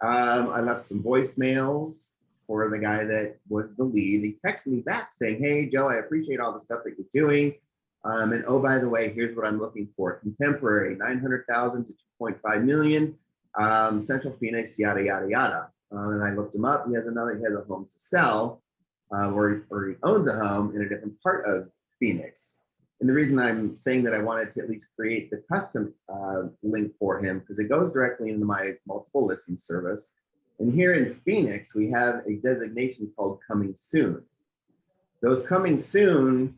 I left some voicemails for the guy that was the lead. He texted me back saying, hey, Joe, I appreciate all the stuff that you're doing. And oh, by the way, here's what I'm looking for. Contemporary, 900,000 to 2.5 million, Central Phoenix, yada, yada, yada. And I looked him up. He has a home to sell, or he owns a home in a different part of Phoenix. And the reason I'm saying that I wanted to at least create the custom link for him, because it goes directly into my multiple listing service. And here in Phoenix, we have a designation called coming soon. Those coming soon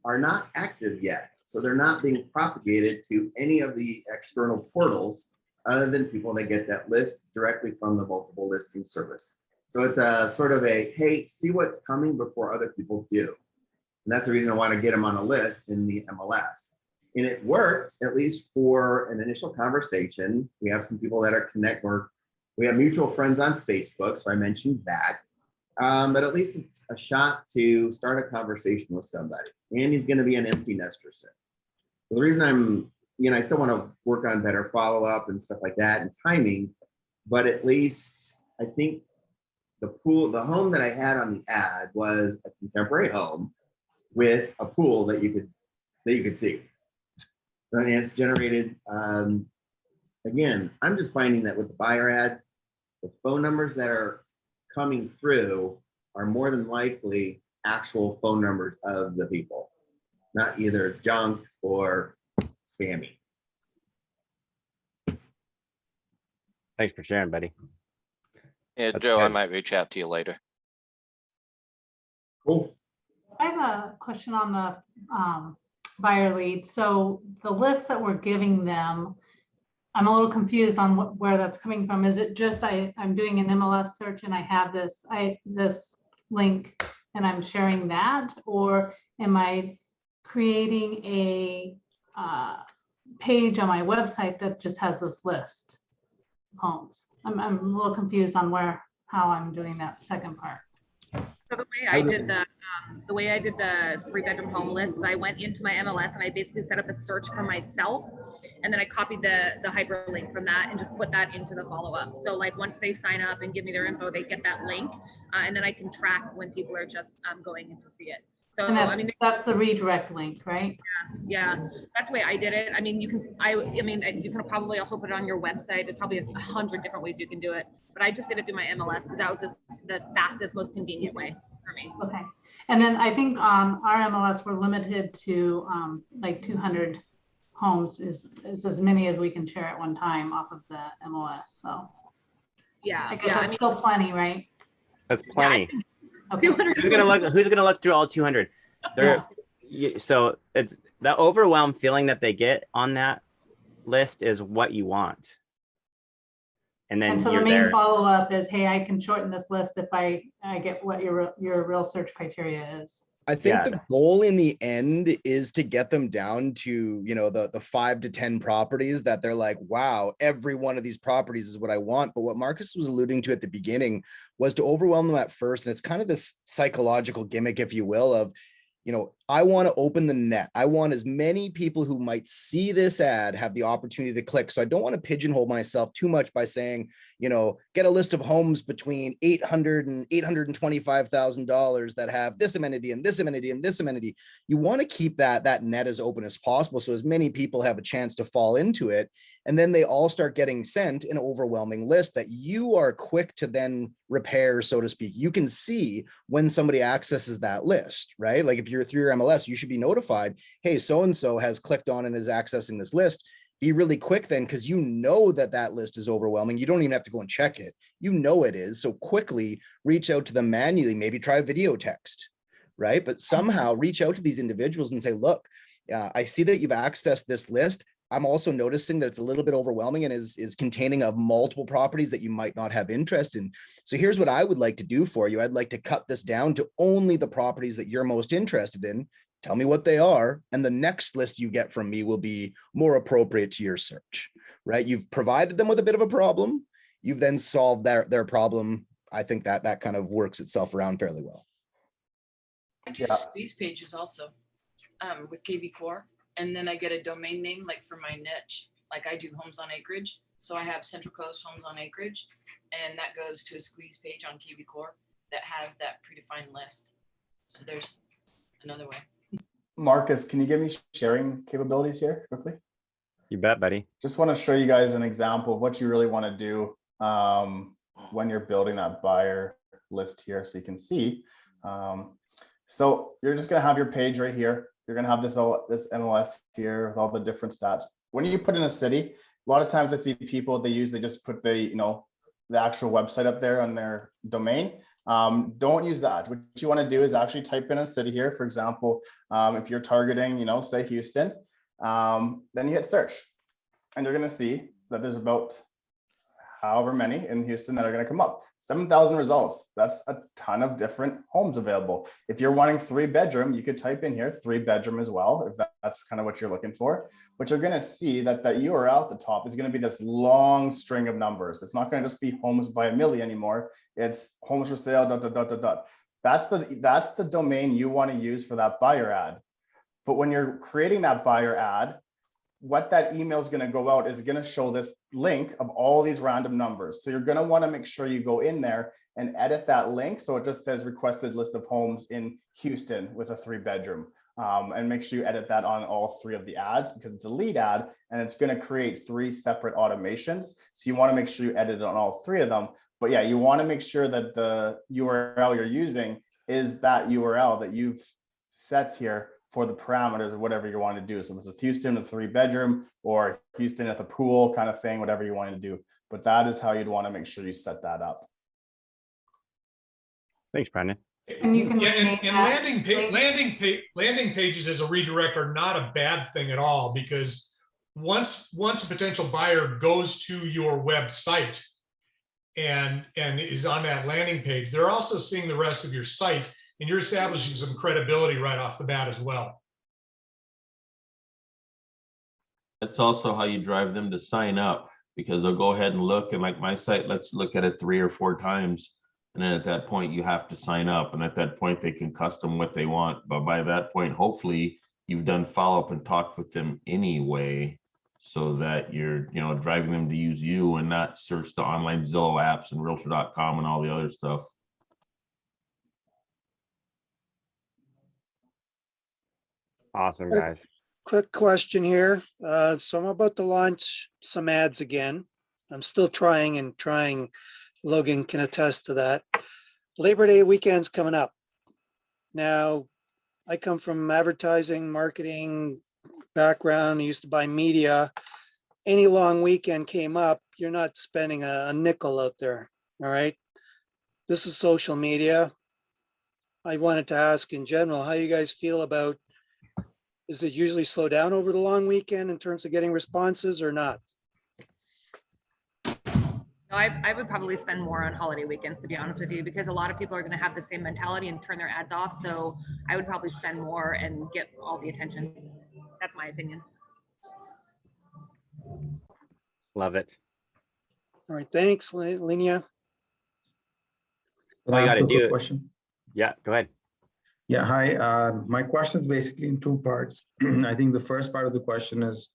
are not active yet. So they're not being propagated to any of the external portals other than people that get that list directly from the multiple listing service. So it's a sort of a, hey, see what's coming before other people do. And that's the reason I want to get them on a list in the MLS. And it worked, at least for an initial conversation. We have some people that are we have mutual friends on Facebook, so I mentioned that. But at least it's a shot to start a conversation with somebody. And he's going to be an empty nester soon. So the reason I still want to work on better follow-up and stuff like that and timing, but at least I think the home that I had on the ad was a contemporary home with a pool that you could see. And it's generated, again, I'm just finding that with the buyer ads, the phone numbers that are coming through are more than likely actual phone numbers of the people, not either junk or spammy. Thanks for sharing, buddy. Yeah, That's Joe, I good. might reach out to you later. Cool. I have a question on the buyer lead. So the list that we're giving them, I'm a little confused on where that's coming from. Is it just I'm doing an MLS search and I have this link and I'm sharing that, or am I creating a page on my website that just has this list of homes? I'm a little confused on how I'm doing that second part. So the way I did the 3-bedroom home list is I went into my MLS and I basically set up a search for myself, and then I copied the hyperlink from that and just put that into the follow-up. So like once they sign up and give me their info, they get that link, and then I can track when people are just going in to see it. So and that's the redirect link, right? Yeah, that's the way I did it. I mean, you can probably also put it on your website. There's probably 100 different ways you can do it, but I just did it through my MLS because that was the fastest, most convenient way for me. Okay. And then I think our MLS we're limited to like 200 homes is as many as we can share at one time off of the MLS. So Yeah, I guess yeah. I that's mean, still plenty, right? That's plenty. Okay. Who's gonna look? Who's gonna look through all 200? They're so it's the overwhelmed feeling that they get on that list is what you want. And then And so the you're main there. follow-up is, hey, I can shorten this list if I get what your real search criteria is. I think the goal in the end is to get them down to, you know, the 5 to 10 properties that they're like, wow, every one of these properties is what I want. But what Marcus was alluding to at the beginning was to overwhelm them at first. And it's kind of this psychological gimmick, if you will, of, you know, I want to open the net. I want as many people who might see this ad have the opportunity to click. So I don't want to pigeonhole myself too much by saying, you know, get a list of homes between $800,000 and $825,000 that have this amenity and this amenity and this amenity. You want to keep that net as open as possible, so as many people have a chance to fall into it. And then they all start getting sent an overwhelming list that you are quick to then repair, so to speak. You can see when somebody accesses that list, right? Like if you're through your MLS, you should be notified, hey, so-and-so has clicked on and is accessing this list. Be really quick then, because you know that list is overwhelming. You don't even have to go and check it. You know it is. So quickly reach out to them manually, maybe try video text, right? But somehow reach out to these individuals and say, look, I see that you've accessed this list. I'm also noticing that it's a little bit overwhelming and is containing of multiple properties that you might not have interest in. So here's what I would like to do for you. I'd like to cut this down to only the properties that you're most interested in. Tell me what they are. And the next list you get from me will be more appropriate to your search, right? You've provided them with a bit of a problem. You've then solved their problem. I think that kind of works itself around fairly well. I do squeeze pages also with KV4. And then I get a domain name, like for my niche, like I do homes on acreage. So I have Central Coast Homes on Acreage, and that goes to a squeeze page on KV Core that has that predefined list. So there's another way. Marcus, can you give me sharing capabilities here quickly? You bet, buddy. Just want to show you guys an example of what you really want to do when you're building that buyer list here, so you can see. So you're just going to have your page right here. You're going to have this MLS here with all the different stats. When you put in a city, a lot of times I see people, they just put the actual website up there on their domain. Don't use that. What you want to do is actually type in a city here. For example, if you're targeting, say Houston, then you hit search, and you're going to see that there's about however many in Houston that are going to come up. 7,000 results. That's a ton of different homes available. If you're wanting 3-bedroom, you could type in here 3-bedroom as well, if that's kind of what you're looking for. But you're going to see that URL at the top is going to be this long string of numbers. It's not going to just be homes by a milli anymore. It's homes for sale, ... That's the domain you want to use for that buyer ad. But when you're creating that buyer ad, what that email is going to go out is going to show this link of all these random numbers. So you're going to want to make sure you go in there and edit that link. So it just says requested list of homes in Houston with a 3-bedroom. And make sure you edit that on all 3 of the ads, because it's a lead ad and it's going to create 3 separate automations. So you want to make sure you edit it on all 3 of them. But yeah, you want to make sure that the URL you're using is that URL that you've set here for the parameters of whatever you want to do. So if it's a Houston with a 3-bedroom, or Houston with a pool kind of thing, whatever you want to do. But that is how you'd want to make sure you set that up. Thanks, Brandon. And you can landing pages as a redirect are not a bad thing at all, because once a potential buyer goes to your website and is on that landing page, they're also seeing the rest of your site, and you're establishing some credibility right off the bat as well. That's also how you drive them to sign up, because they'll go ahead and look, and like my site, let's look at it 3 or 4 times. And then at that point you have to sign up, and at that point they can custom what they want. But by that point, hopefully you've done follow-up and talked with them anyway, so that you're, driving them to use you and not search the online Zillow apps and realtor.com and all the other stuff. Awesome, guys. Quick question here. So I'm about to launch some ads again. I'm still trying. Logan can attest to that. Labor Day weekend's coming up. Now, I come from advertising, marketing, background, I used to buy media. Any long weekend came up, you're not spending a nickel out there. All right. This is social media. I wanted to ask in general, how you guys feel about, is it usually slow down over the long weekend in terms of getting responses or not? No, I would probably spend more on holiday weekends, to be honest with you, because a lot of people are going to have the same mentality and turn their ads off. So I would probably spend more and get all the attention. That's my opinion. Love it. All right, thanks, Linnea. All you got to do. Question. Yeah, go ahead. Yeah, hi. My question is basically in two parts. I think the first part of the question is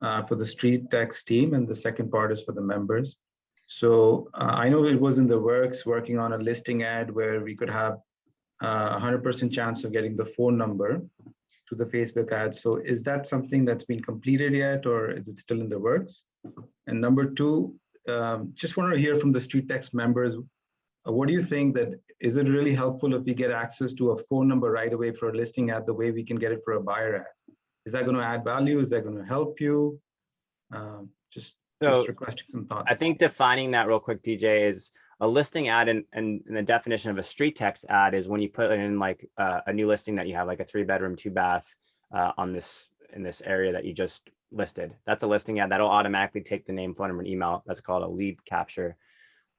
for the StreetText team, and the second part is for the members. So I know it was in the works working on a listing ad where we could have 100% chance of getting the phone number to the Facebook ad. So is that something that's been completed yet, or is it still in the works? And number two, just want to hear from the StreetText members. What do you think that, is it really helpful if we get access to a phone number right away for a listing ad the way we can get it for a buyer ad? Is that going to add value? Is that going to help you? Just requesting some thoughts. I think defining that real quick, DJ, is a listing ad and the definition of a StreetText ad is when you put in like a new listing that you have like a 3-bedroom, 2-bath in this area that you just listed. That's a listing ad that'll automatically take the name, phone number, and email. That's called a lead capture.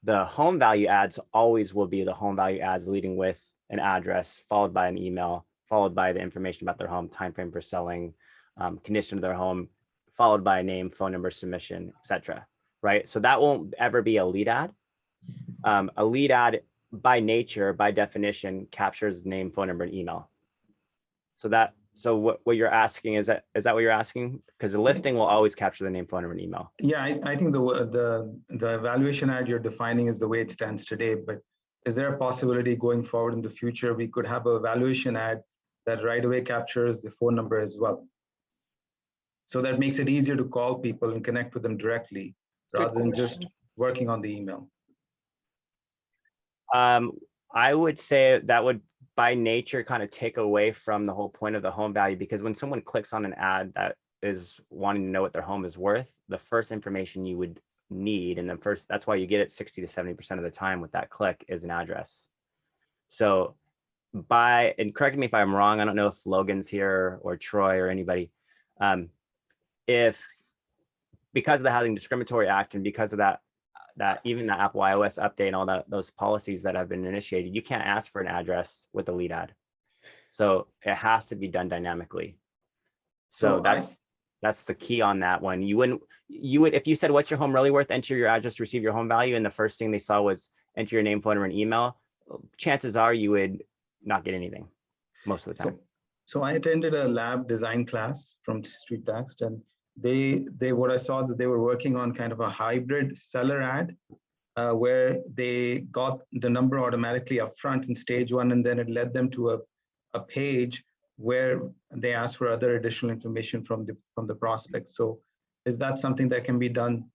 The home value ads always will be the home value ads leading with an address, followed by an email, followed by the information about their home, time frame for selling, condition of their home, followed by a name, phone number, submission, etc. Right? So that won't ever be a lead ad. A lead ad by nature, by definition, captures name, phone number, and email. So what you're asking, is that what you're asking? Because the listing will always capture the name, phone number, and email. Yeah, I think the evaluation ad you're defining is the way it stands today, but is there a possibility going forward in the future we could have a evaluation ad that right away captures the phone number as well? So that makes it easier to call people and connect with them directly rather than just working on the email. I would say that would by nature kind of take away from the whole point of the home value, because when someone clicks on an ad that is wanting to know what their home is worth, the first information you would need, and that's why you get it 60 to 70% of the time with that click, is an address. So and correct me if I'm wrong, I don't know if Logan's here or Troy or anybody, if because of the Housing Discriminatory Act and because of that even the Apple iOS update and all those policies that have been initiated, you can't ask for an address with a lead ad. So it has to be done dynamically. So that's the key on that one. You would, if you said, what's your home really worth, enter your address to receive your home value, and the first thing they saw was enter your name, phone number, and email, chances are you would not get anything most of the time. So I attended a lab design class from StreetText, and what I saw that they were working on kind of a hybrid seller ad where they got the number automatically up front in stage one, and then it led them to a page where they asked for other additional information from the prospect. So is that something that can be done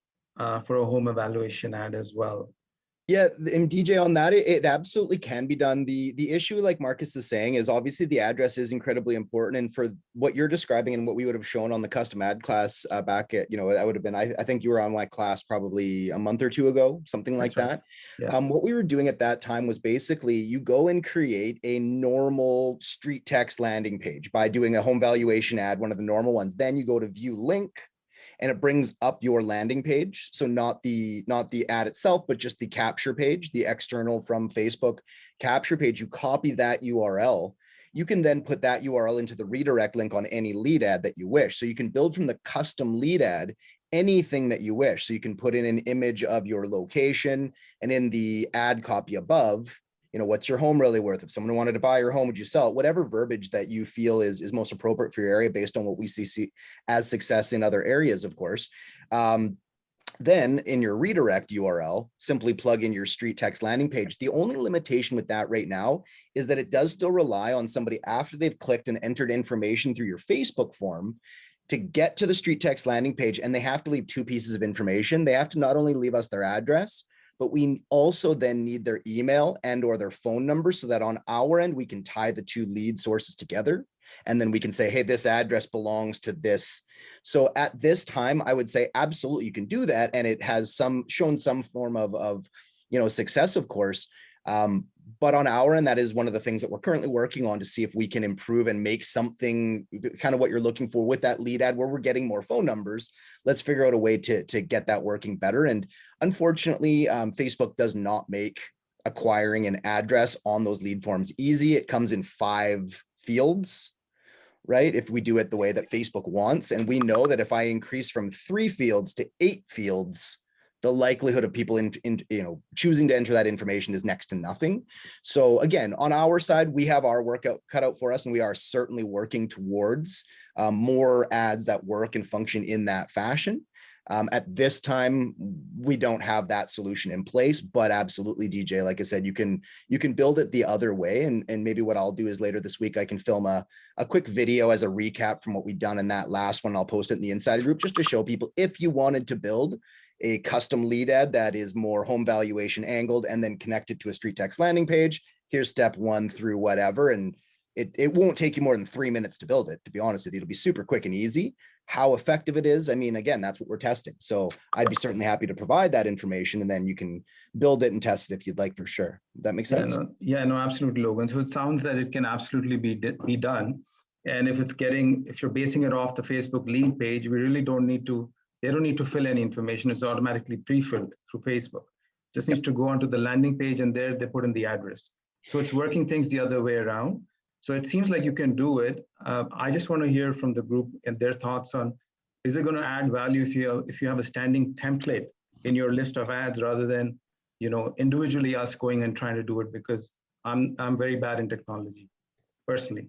for a home evaluation ad as well? Yeah, and DJ, on that, it absolutely can be done. The issue, like Marcus is saying, is obviously the address is incredibly important. And for what you're describing and what we would have shown on the custom ad class back at, that would have been, I think you were on my class probably a month or two ago, something like that. Yeah. What we were doing at that time was basically you go and create a normal StreetText landing page by doing a home valuation ad, one of the normal ones. Then you go to view link, and it brings up your landing page. So not the ad itself, but just the capture page, the external from Facebook capture page. You copy that URL. You can then put that URL into the redirect link on any lead ad that you wish. So you can build from the custom lead ad anything that you wish. So you can put in an image of your location, and in the ad copy above, what's your home really worth? If someone wanted to buy your home, would you sell it? Whatever verbiage that you feel is most appropriate for your area based on what we see as success in other areas, of course. Then in your redirect URL, simply plug in your StreetText landing page. The only limitation with that right now is that it does still rely on somebody after they've clicked and entered information through your Facebook form to get to the StreetText landing page, and they have to leave 2 pieces of information. They have to not only leave us their address, but we also then need their email and or their phone number so that on our end, we can tie the 2 lead sources together. And then we can say, hey, this address belongs to this. So at this time, I would say absolutely you can do that. And it has shown some form of success, of course. But on our end, that is one of the things that we're currently working on to see if we can improve and make something kind of what you're looking for with that lead ad where we're getting more phone numbers. Let's figure out a way to get that working better. And unfortunately, Facebook does not make acquiring an address on those lead forms easy. It comes in 5 fields, right? If we do it the way that Facebook wants. And we know that if I increase from 3 fields to 8 fields, the likelihood of people choosing to enter that information is next to nothing. So again, on our side, we have our work cut out for us, and we are certainly working towards more ads that work and function in that fashion. At this time, we don't have that solution in place, but absolutely, DJ, like I said, you can build it the other way. And maybe what I'll do is later this week, I can film a quick video as a recap from what we've done in that last one. I'll post it in the insider group just to show people, if you wanted to build a custom lead ad that is more home valuation angled and then connected to a StreetText landing page, here's step 1 through whatever. And it won't take you more than 3 minutes to build it. To be honest with you, it'll be super quick and easy. How effective it is, I mean, again, that's what we're testing. So I'd be certainly happy to provide that information, and then you can build it and test it if you'd like, for sure. Does that make sense? Yeah, no, absolutely, Logan. So it sounds that it can absolutely be done. And if you're basing it off the Facebook lead page, we really they don't need to fill any information. It's automatically pre-filled through Facebook. Just needs to go onto the landing page, and there they put in the address. So it's working things the other way around. So it seems like you can do it. I just want to hear from the group and their thoughts on, is it going to add value if you have a standing template in your list of ads rather than, individually us going and trying to do it, because I'm very bad in technology personally.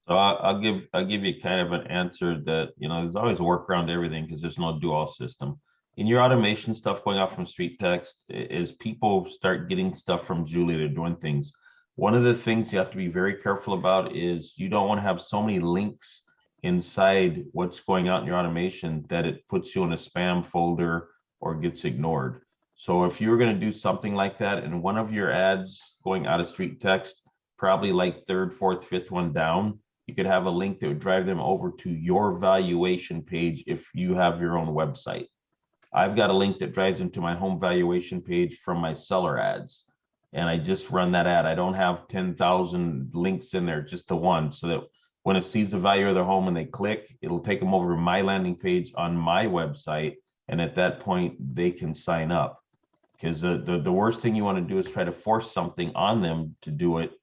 So I'll give you kind of an answer that, there's always a workaround to everything because there's no dual system. In your automation stuff going off from StreetText, as people start getting stuff from Julie, they're doing things. One of the things you have to be very careful about is you don't want to have so many links inside what's going out in your automation that it puts you in a spam folder or gets ignored. So if you're going to do something like that and one of your ads going out of StreetText, probably like 3rd, 4th, 5th one down, you could have a link that would drive them over to your valuation page if you have your own website. I've got a link that drives them to my home valuation page from my seller ads. And I just run that ad. I don't have 10,000 links in there, just the one, so that when it sees the value of their home and they click, it'll take them over to my landing page on my website. And at that point, they can sign up. Because the worst thing you want to do is try to force something on them to do it,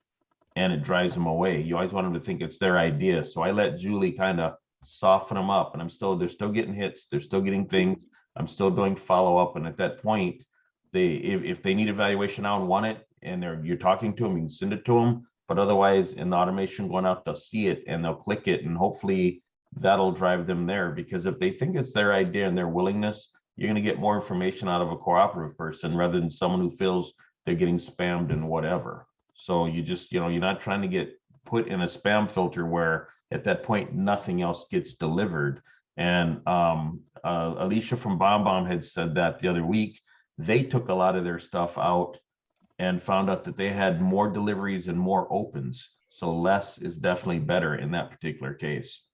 and it drives them away. You always want them to think it's their idea. So I let Julie kind of soften them up, and they're still getting hits. They're still getting things. I'm still doing follow up. And at that point, if they need evaluation now and want it, and you're talking to them, you can send it to them. But otherwise, in the automation going out, they'll see it and they'll click it, and hopefully that'll drive them there. Because if they think it's their idea and their willingness, you're going to get more information out of a cooperative person rather than someone who feels they're getting spammed and whatever. So you just, you're not trying to get put in a spam filter where at that point nothing else gets delivered. And Alicia from BombBomb had said that the other week. They took a lot of their stuff out and found out that they had more deliveries and more opens. So less is definitely better in that particular case.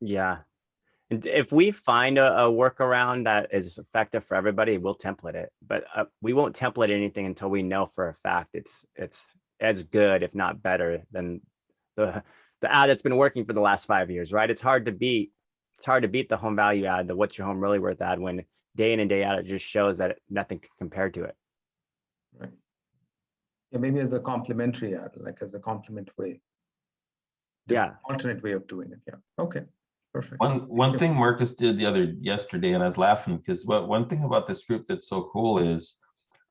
Yeah. And if we find a workaround that is effective for everybody, we'll template it. But we won't template anything until we know for a fact it's as good, if not better, than the ad that's been working for the last 5 years, right? It's hard to beat the home value ad, the what's your home really worth ad, when day in and day out it just shows that nothing can compare to it. Right. Yeah, maybe as a complementary ad, like as a complement way. Alternate way of doing it. Yeah. Okay. Perfect. One thing Marcus did yesterday, and I was laughing because one thing about this group that's so cool is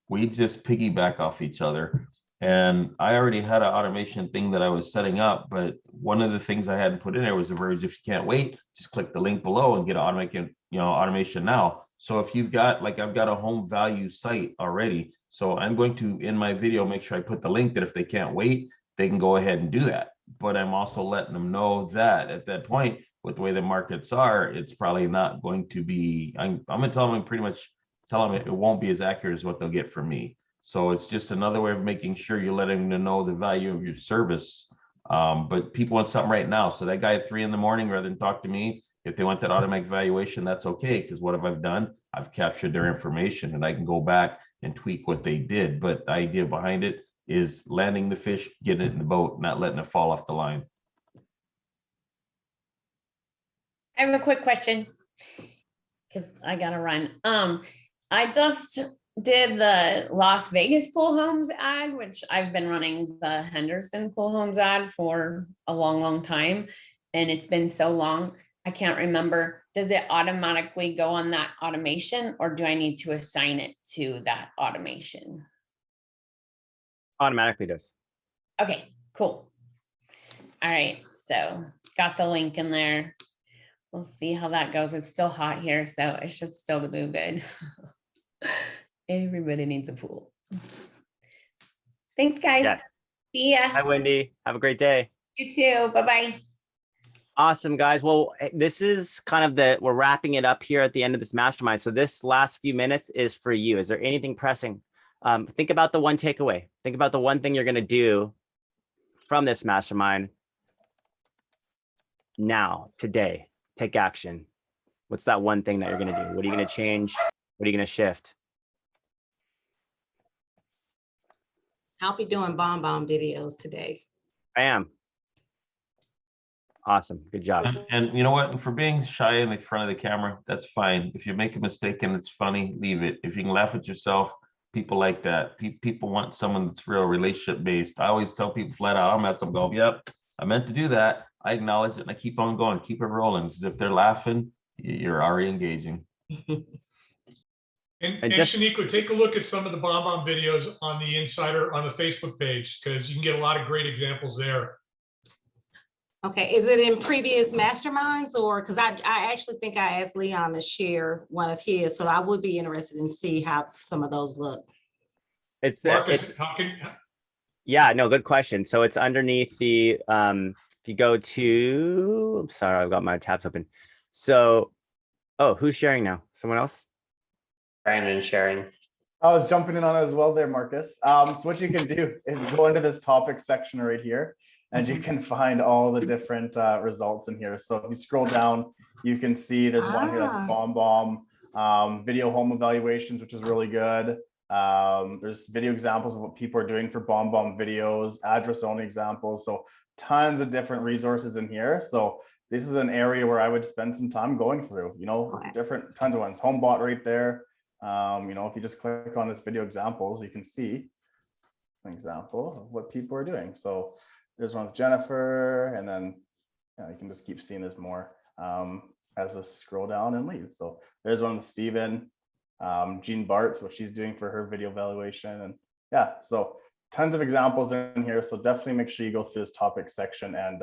we just piggyback off each other. And I already had an automation thing that I was setting up, but one of the things I hadn't put in there was the verge. If you can't wait, just click the link below and get automation now. So if you've got, like, I've got a home value site already. So I'm going to, in my video, make sure I put the link that if they can't wait, they can go ahead and do that. But I'm also letting them know that at that point, with the way the markets are, it's probably not going to be, I'm going to tell them, pretty much tell them it won't be as accurate as what they'll get from me. So it's just another way of making sure you're letting them know the value of your service. But people want something right now. So that guy at 3 a.m, rather than talk to me, if they want that automatic valuation, that's okay. Because what have I done? I've captured their information and I can go back and tweak what they did. But the idea behind it is landing the fish, getting it in the boat, not letting it fall off the line. I have a quick question because I gotta run. I just did the Las Vegas pool homes ad, which I've been running the Henderson pool homes ad for a long time. And it's been so long, I can't remember. Does it automatically go on that automation or do I need to assign it to that automation? Automatically does. Okay, cool. All right, so got the link in there. We'll see how that goes. It's still hot here, so it should still do good. Everybody needs a pool. Thanks, guys. Yeah. See ya. Hi, Wendy. Have a great day. You too. Bye-bye. Awesome, guys. Well, this is kind of we're wrapping it up here at the end of this mastermind. So this last few minutes is for you. Is there anything pressing? Think about the one takeaway. Think about the one thing you're going to do from this mastermind now, today. Take action. What's that one thing that you're going to do? What are you going to change? What are you going to shift? I'll be doing bomb videos today. Bam. Awesome. Good job. And you know what? For being shy in the front of the camera, that's fine. If you make a mistake and it's funny, leave it. If you can laugh at yourself, people like that. People want someone that's real relationship based. I always tell people flat out, I'll mess up, go, yep, I meant to do that. I acknowledge it and I keep on going, keep it rolling. Because if they're laughing, you're already engaging. And Shaniqua, take a look at some of the bomb videos on the Insider on the Facebook page, because you can get a lot of great examples there. Okay, is it in previous masterminds or because I actually think I asked Leon to share one of his, so I would be interested in see how some of those look. Marcus, yeah, no, good question. So it's underneath the if you go to, I'm sorry, I've got my tabs open. So, oh, who's sharing now? Someone else? Brandon sharing. I was jumping in on it as well there, Marcus. So what you can do is go into this topic section right here, and you can find all the different results in here. So if you scroll down, you can see there's one here that's bomb, video home evaluations, which is really good. There's video examples of what people are doing for bomb videos, address only examples. So tons of different resources in here. So this is an area where I would spend some time going through, you know, different tons of ones. HomeBot right there. You know, if you just click on this video examples, you can see an example of what people are doing. So there's one with Jennifer, and then you can just keep seeing this more as I scroll down and leave. So there's one with Steven, Jean Bart's, what she's doing for her video evaluation. And yeah, so tons of examples in here. So definitely make sure you go through this topic section and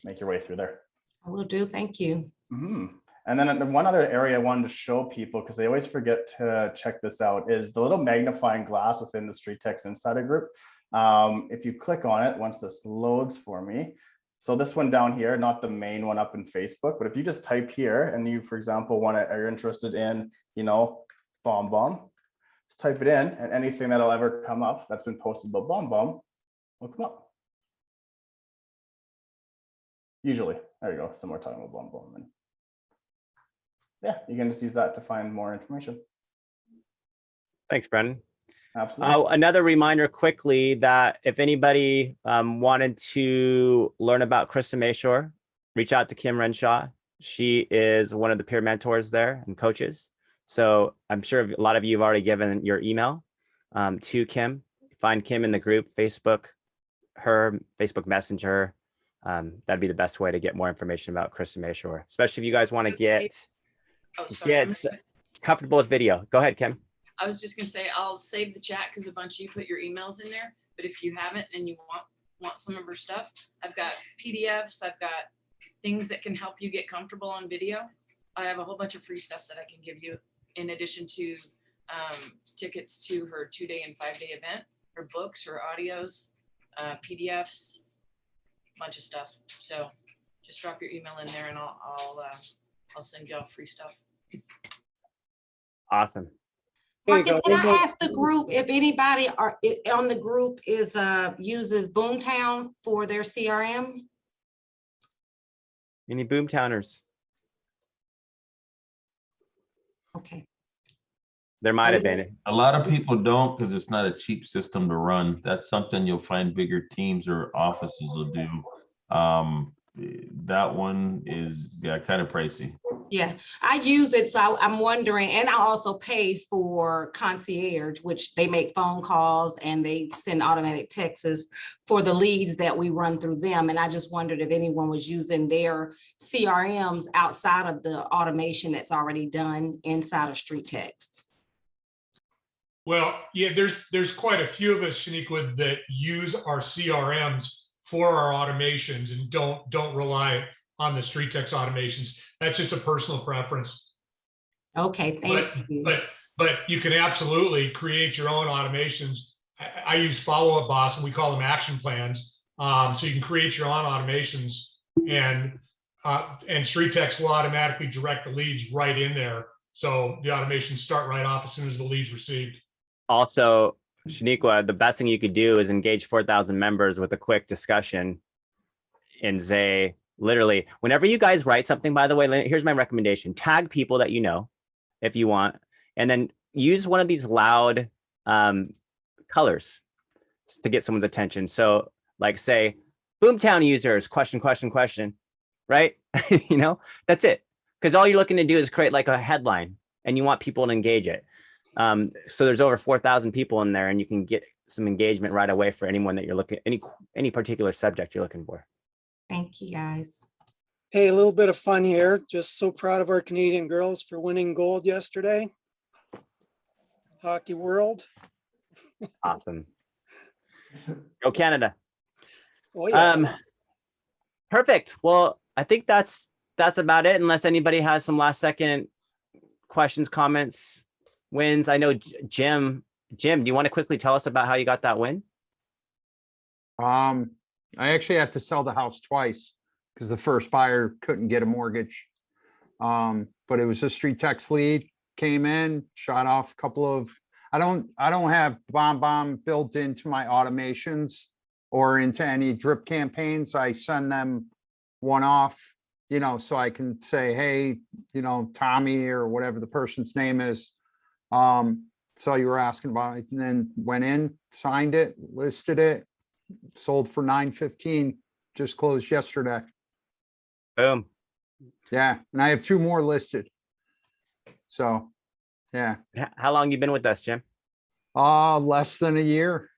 make your way through there. I will do. Thank you. Mm-hmm. And then one other area I wanted to show people, because they always forget to check this out, is the little magnifying glass within the StreetText Insider group. If you click on it, once this loads for me, so this one down here, not the main one up in Facebook, but if you just type here and you, for example, are interested in, you know, bomb, just type it in, and anything that'll ever come up that's been posted about bomb will come up. Usually, there you go. Some more talking about bomb, and yeah, you can just use that to find more information. Thanks, Brendan. Absolutely. Another reminder quickly that if anybody wanted to learn about Krista Mayshore, reach out to Kim Renshaw. She is one of the peer mentors there and coaches. So I'm sure a lot of you have already given your email to Kim. Find Kim in the group, Facebook Messenger. That'd be the best way to get more information about Krista Mayshore, especially if you guys want to get comfortable with video. Go ahead, Kim. I was just gonna say, I'll save the chat because a bunch of you put your emails in there, but if you haven't and you want some of her stuff, I've got PDFs, I've got things that can help you get comfortable on video. I have a whole bunch of free stuff that I can give you in addition to tickets to her 2-day and 5-day event, her books, her audios, PDFs, bunch of stuff. So just drop your email in there and I'll send you all free stuff. Awesome. There you Marcus, go. can One more. I ask the group if anybody on the group is uses Boomtown for their CRM? Any Boomtowners? Okay. There might have been. A lot of people don't because it's not a cheap system to run. That's something you'll find bigger teams or offices will do. That one is kind of pricey. Yeah, I use it, so I'm wondering, and I also pay for concierge, which they make phone calls and they send automatic texts for the leads that we run through them. And I just wondered if anyone was using their CRMs outside of the automation that's already done inside of StreetText. Well, yeah, there's quite a few of us, Shaniqua, that use our CRMs for our automations and don't rely on the StreetText automations. That's just a personal preference. Okay, thank you. But you can absolutely create your own automations. I use Follow Up Boss, and we call them action plans. So you can create your own automations, and StreetText will automatically direct the leads right in there. So the automations start right off as soon as the lead's received. Also, Shaniqua, the best thing you could do is engage 4,000 members with a quick discussion and say, literally, whenever you guys write something, by the way, here's my recommendation: tag people that you know, if you want, and then use one of these loud colors to get someone's attention. So like say, Boomtown users, question, right? You know, that's it. Because all you're looking to do is create like a headline and you want people to engage it. So there's over 4,000 people in there and you can get some engagement right away for anyone that you're looking, any particular subject you're looking for. Thank you, guys. Hey, a little bit of fun here. Just so proud of our Canadian girls for winning gold yesterday. Hockey World. Awesome. Go Canada. Oh, yeah. Perfect. Well, I think that's about it, unless anybody has some last second questions, comments, wins. I know Jim, do you want to quickly tell us about how you got that win? I actually had to sell the house twice because the first buyer couldn't get a mortgage. But it was a StreetText lead, came in, shot off a couple of, I don't have bomb built into my automations or into any drip campaigns. I send them one off, you know, so I can say, hey, you know, Tommy or whatever the person's name is. So you were asking about it, and then went in, signed it, listed it, sold for $915, just closed yesterday. Boom. Yeah, and I have 2 more listed. So, yeah. How long you been with us, Jim? Less than a year.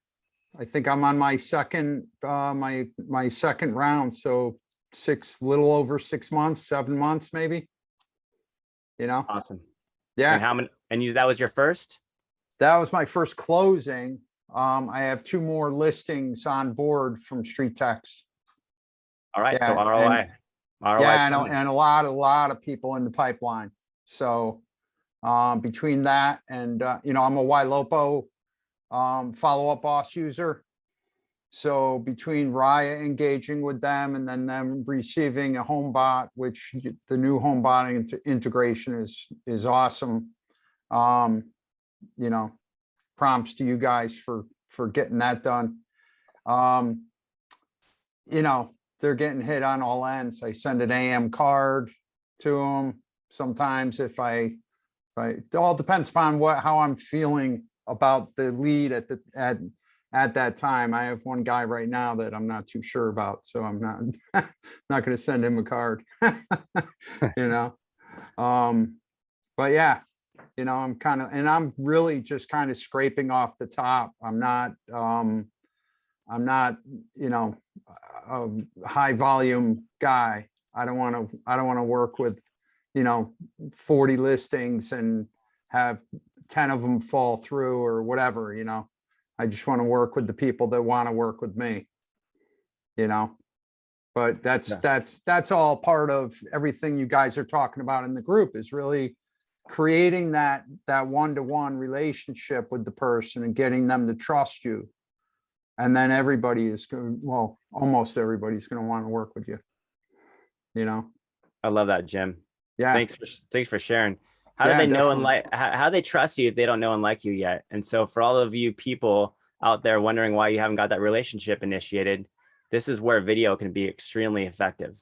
I think I'm on my second my second round. So little over 6 months, 7 months maybe. You know. Awesome. Yeah. And how many? And that was your first? That was my first closing. I have 2 more listings on board from StreetText. All right. Yeah, So ROI. Yeah, and a lot of people in the pipeline. So between that and you know, I'm a Ylopo follow-up boss user. So between Raya engaging with them and then them receiving a home bot, which the new home bot integration is awesome. You know, prompts to you guys for getting that done. You know, they're getting hit on all ends. I send an AM card to them. Sometimes if it all depends upon how I'm feeling about the lead at that time. I have one guy right now that I'm not too sure about, so I'm not going to send him a card. You know, but yeah, you know, I'm really just kind of scraping off the top. I'm not, you know, a high volume guy. I don't want to work with, you know, 40 listings and have 10 of them fall through or whatever, you know. I just want to work with the people that want to work with me, you know. But that's all part of everything you guys are talking about in the group, is really creating that one-to-one relationship with the person and getting them to trust you. And then everybody is going, well, almost everybody's going to want to work with you, you know. I love that, Jim. Yeah. Thanks for sharing. How do Yeah, they know and definitely. like, how do they trust you if they don't know and like you yet? And so for all of you people out there wondering why you haven't got that relationship initiated, this is where video can be extremely effective,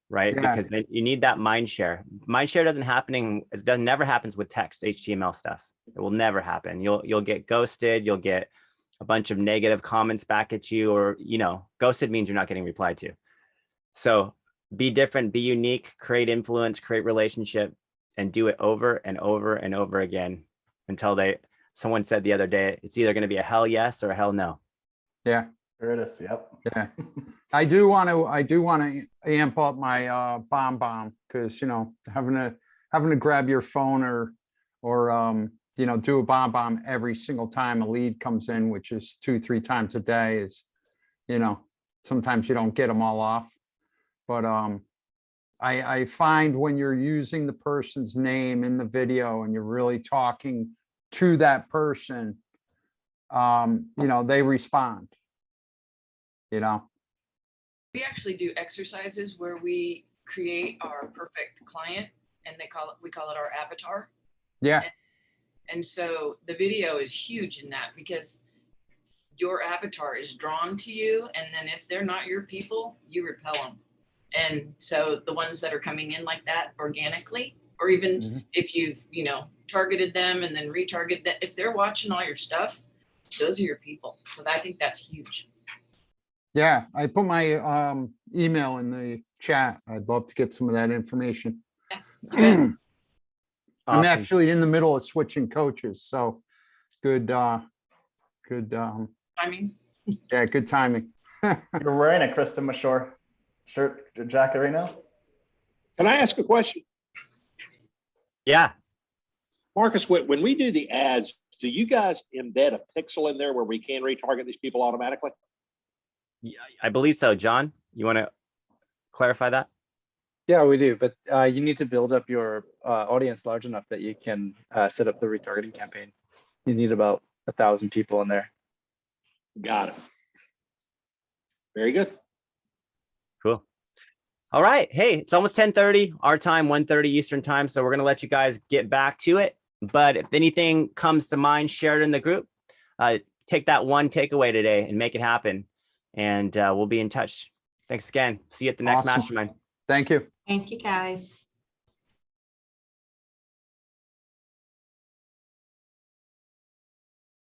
right? Yeah. Because then you need that mind share. Mind share never happens with text, HTML stuff. It will never happen. You'll get ghosted. You'll get a bunch of negative comments back at you, or, ghosted means you're not getting replied to. So be different, be unique, create influence, create relationship, and do it over and over and over again until someone said the other day, it's either going to be a hell yes or a hell no. Yeah. There it is. Yep. Yeah. I do want to amp up my bomb because, having to grab your phone or do a bomb every single time a lead comes in, which is 2-3 times a day, is, sometimes you don't get them all off. But I find when you're using the person's name in the video and you're really talking to that person, they respond. We actually do exercises where we create our perfect client, and we call it our avatar. Yeah. And so the video is huge in that, because your avatar is drawn to you, and then if they're not your people, you repel them. And so the ones that are coming in like that organically, or even if you've, targeted them and then retarget that, if they're watching all your stuff, those are your people. So I think that's huge. Yeah, I put my email in the chat. I'd love to get some of that information. Yeah. I'm Awesome. actually in the middle of switching coaches, so good. Timing. Yeah, good timing. You're wearing a Krista Mashore shirt, jacket right now. Can I ask a question? Yeah. Marcus, when we do the ads, do you guys embed a pixel in there where we can retarget these people automatically? Yeah, I believe so. John, you want to clarify that? Yeah, we do, but you need to build up your audience large enough that you can set up the retargeting campaign. You need about 1,000 people in there. Got it. Very good. Cool. All right. Hey, it's almost 10:30 our time, 1:30 Eastern time. So we're going to let you guys get back to it. But if anything comes to mind, share it in the group. Take that one takeaway today and make it happen. And we'll be in touch. Thanks again. See you at the next Awesome. Mastermind. Thank you. Thank you, guys.